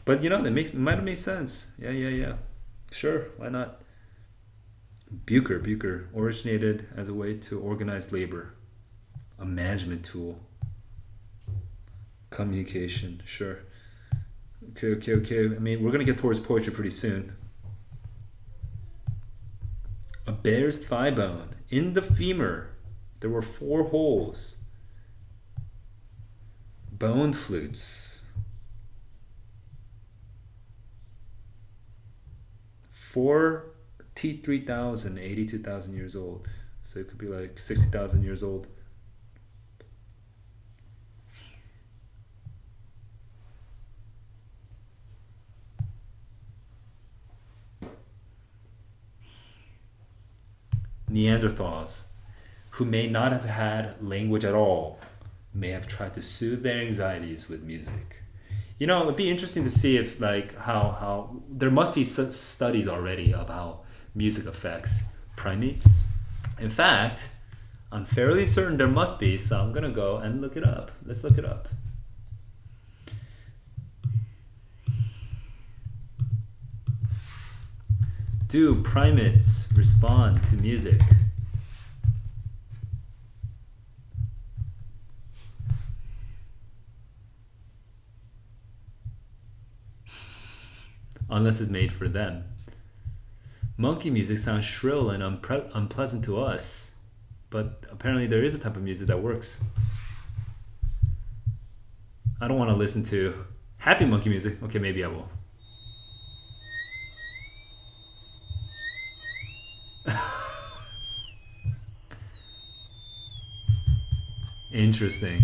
But it might have made sense. Yeah. Sure, why not? Bucher originated as a way to organize labor, a management tool, communication. Sure. Okay. I mean, we're gonna get towards poetry pretty soon. A bear's thigh bone. In the femur, there were 4 holes. Bone flutes. 43,000, 82,000 years old. So it could be like 60,000 years old. Neanderthals, who may not have had language at all, may have tried to soothe their anxieties with music. It'd be interesting to see if how there must be studies already of how music affects primates. In fact, I'm fairly certain there must be, so I'm gonna go and look it up. Let's look it up. Do primates respond to music? Unless it's made for them. Monkey music sounds shrill and unpleasant to us. but apparently there is a type of music that works. I don't want to listen to happy monkey music. Okay, maybe I will. Interesting.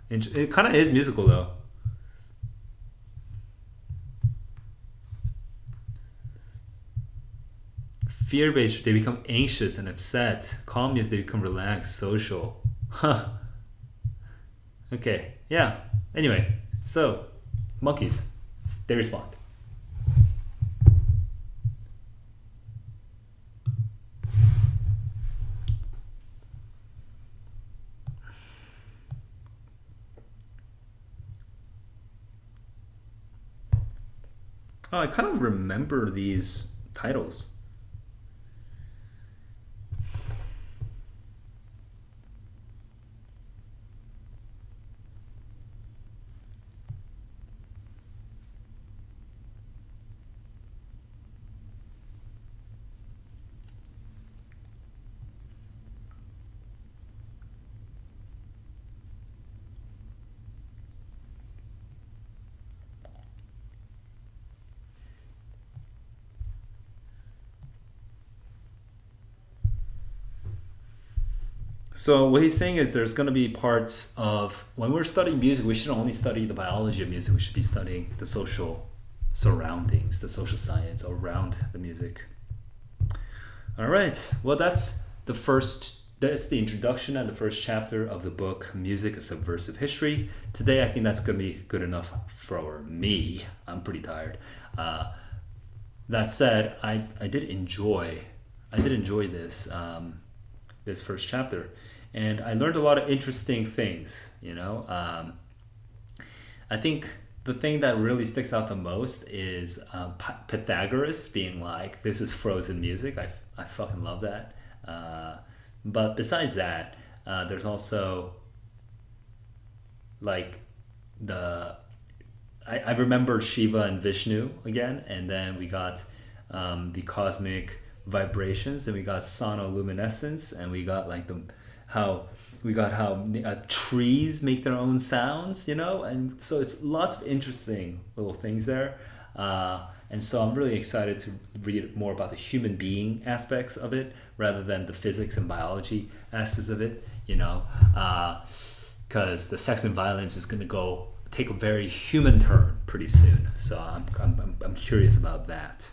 It kind of is musical though. Fear-based, they become anxious and upset. Calm means they become relaxed, social. Huh. Okay, yeah. Anyway, so monkeys, they respond. Oh, I kind of remember these titles. So what he's saying is there's going to be parts of when we're studying music, we shouldn't only study the biology of music. We should be studying the social surroundings, the social science around the music. All right. Well, that's the introduction and the first chapter of the book, Music: A Subversive History. Today, I think that's going to be good enough for me. I'm pretty tired. That said, I did enjoy this. This first chapter, and I learned a lot of interesting things. I think the thing that really sticks out the most is Pythagoras being like, "This is frozen music." I fucking love that. But besides that, there's also like I remember Shiva and Vishnu again, and then we got the cosmic vibrations, and we got Sauna luminescence, and we got like how trees make their own sounds, and so it's lots of interesting little things there, and so I'm really excited to read more about the human being aspects of it rather than the physics and biology aspects of it, because the sex and violence is going to take a very human turn pretty soon, so I'm curious about that.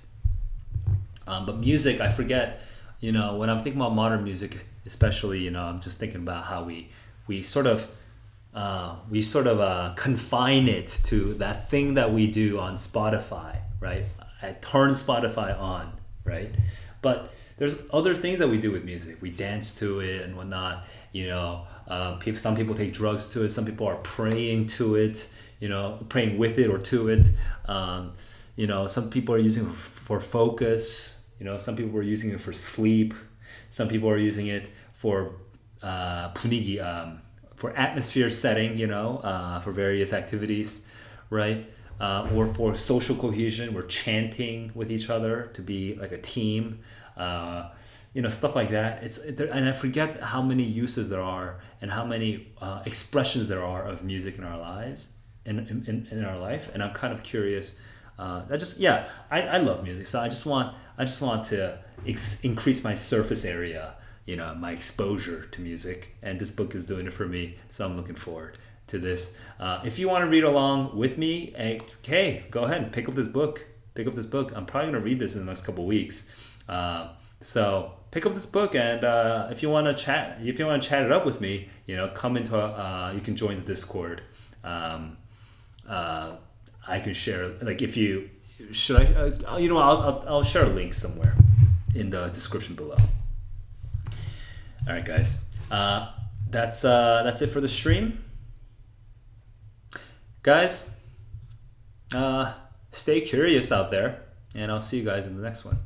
But music, I forget, when I'm thinking about modern music, especially, I'm just thinking about how we sort of confine it to that thing that we do on Spotify, right? I turn Spotify on, right? But there's other things that we do with music. We dance to it and whatnot, some people take drugs to it. Some people are praying to it, praying with it or to it. Some people are using it for focus. Some people are using it for sleep. Some people are using it for 분위기, for atmosphere setting, for various activities, right? Or for social cohesion. We're chanting with each other to be like a team, stuff like that. And I forget how many uses there are and how many expressions there are of music in our lives, in our life. And I'm kind of curious. I love music, so I just want to increase my surface area, my exposure to music, and this book is doing it for me, so I'm looking forward to this. If you want to read along with me, hey, go ahead and pick up this book. I'm probably going to read this in the next couple weeks, so pick up this book, and if you want to chat it up with me, come into you can join the Discord. I can share, like, if you should I'll share a link somewhere in the description below. All right, guys, that's it for the stream, guys. Stay curious out there, and I'll see you guys in the next one.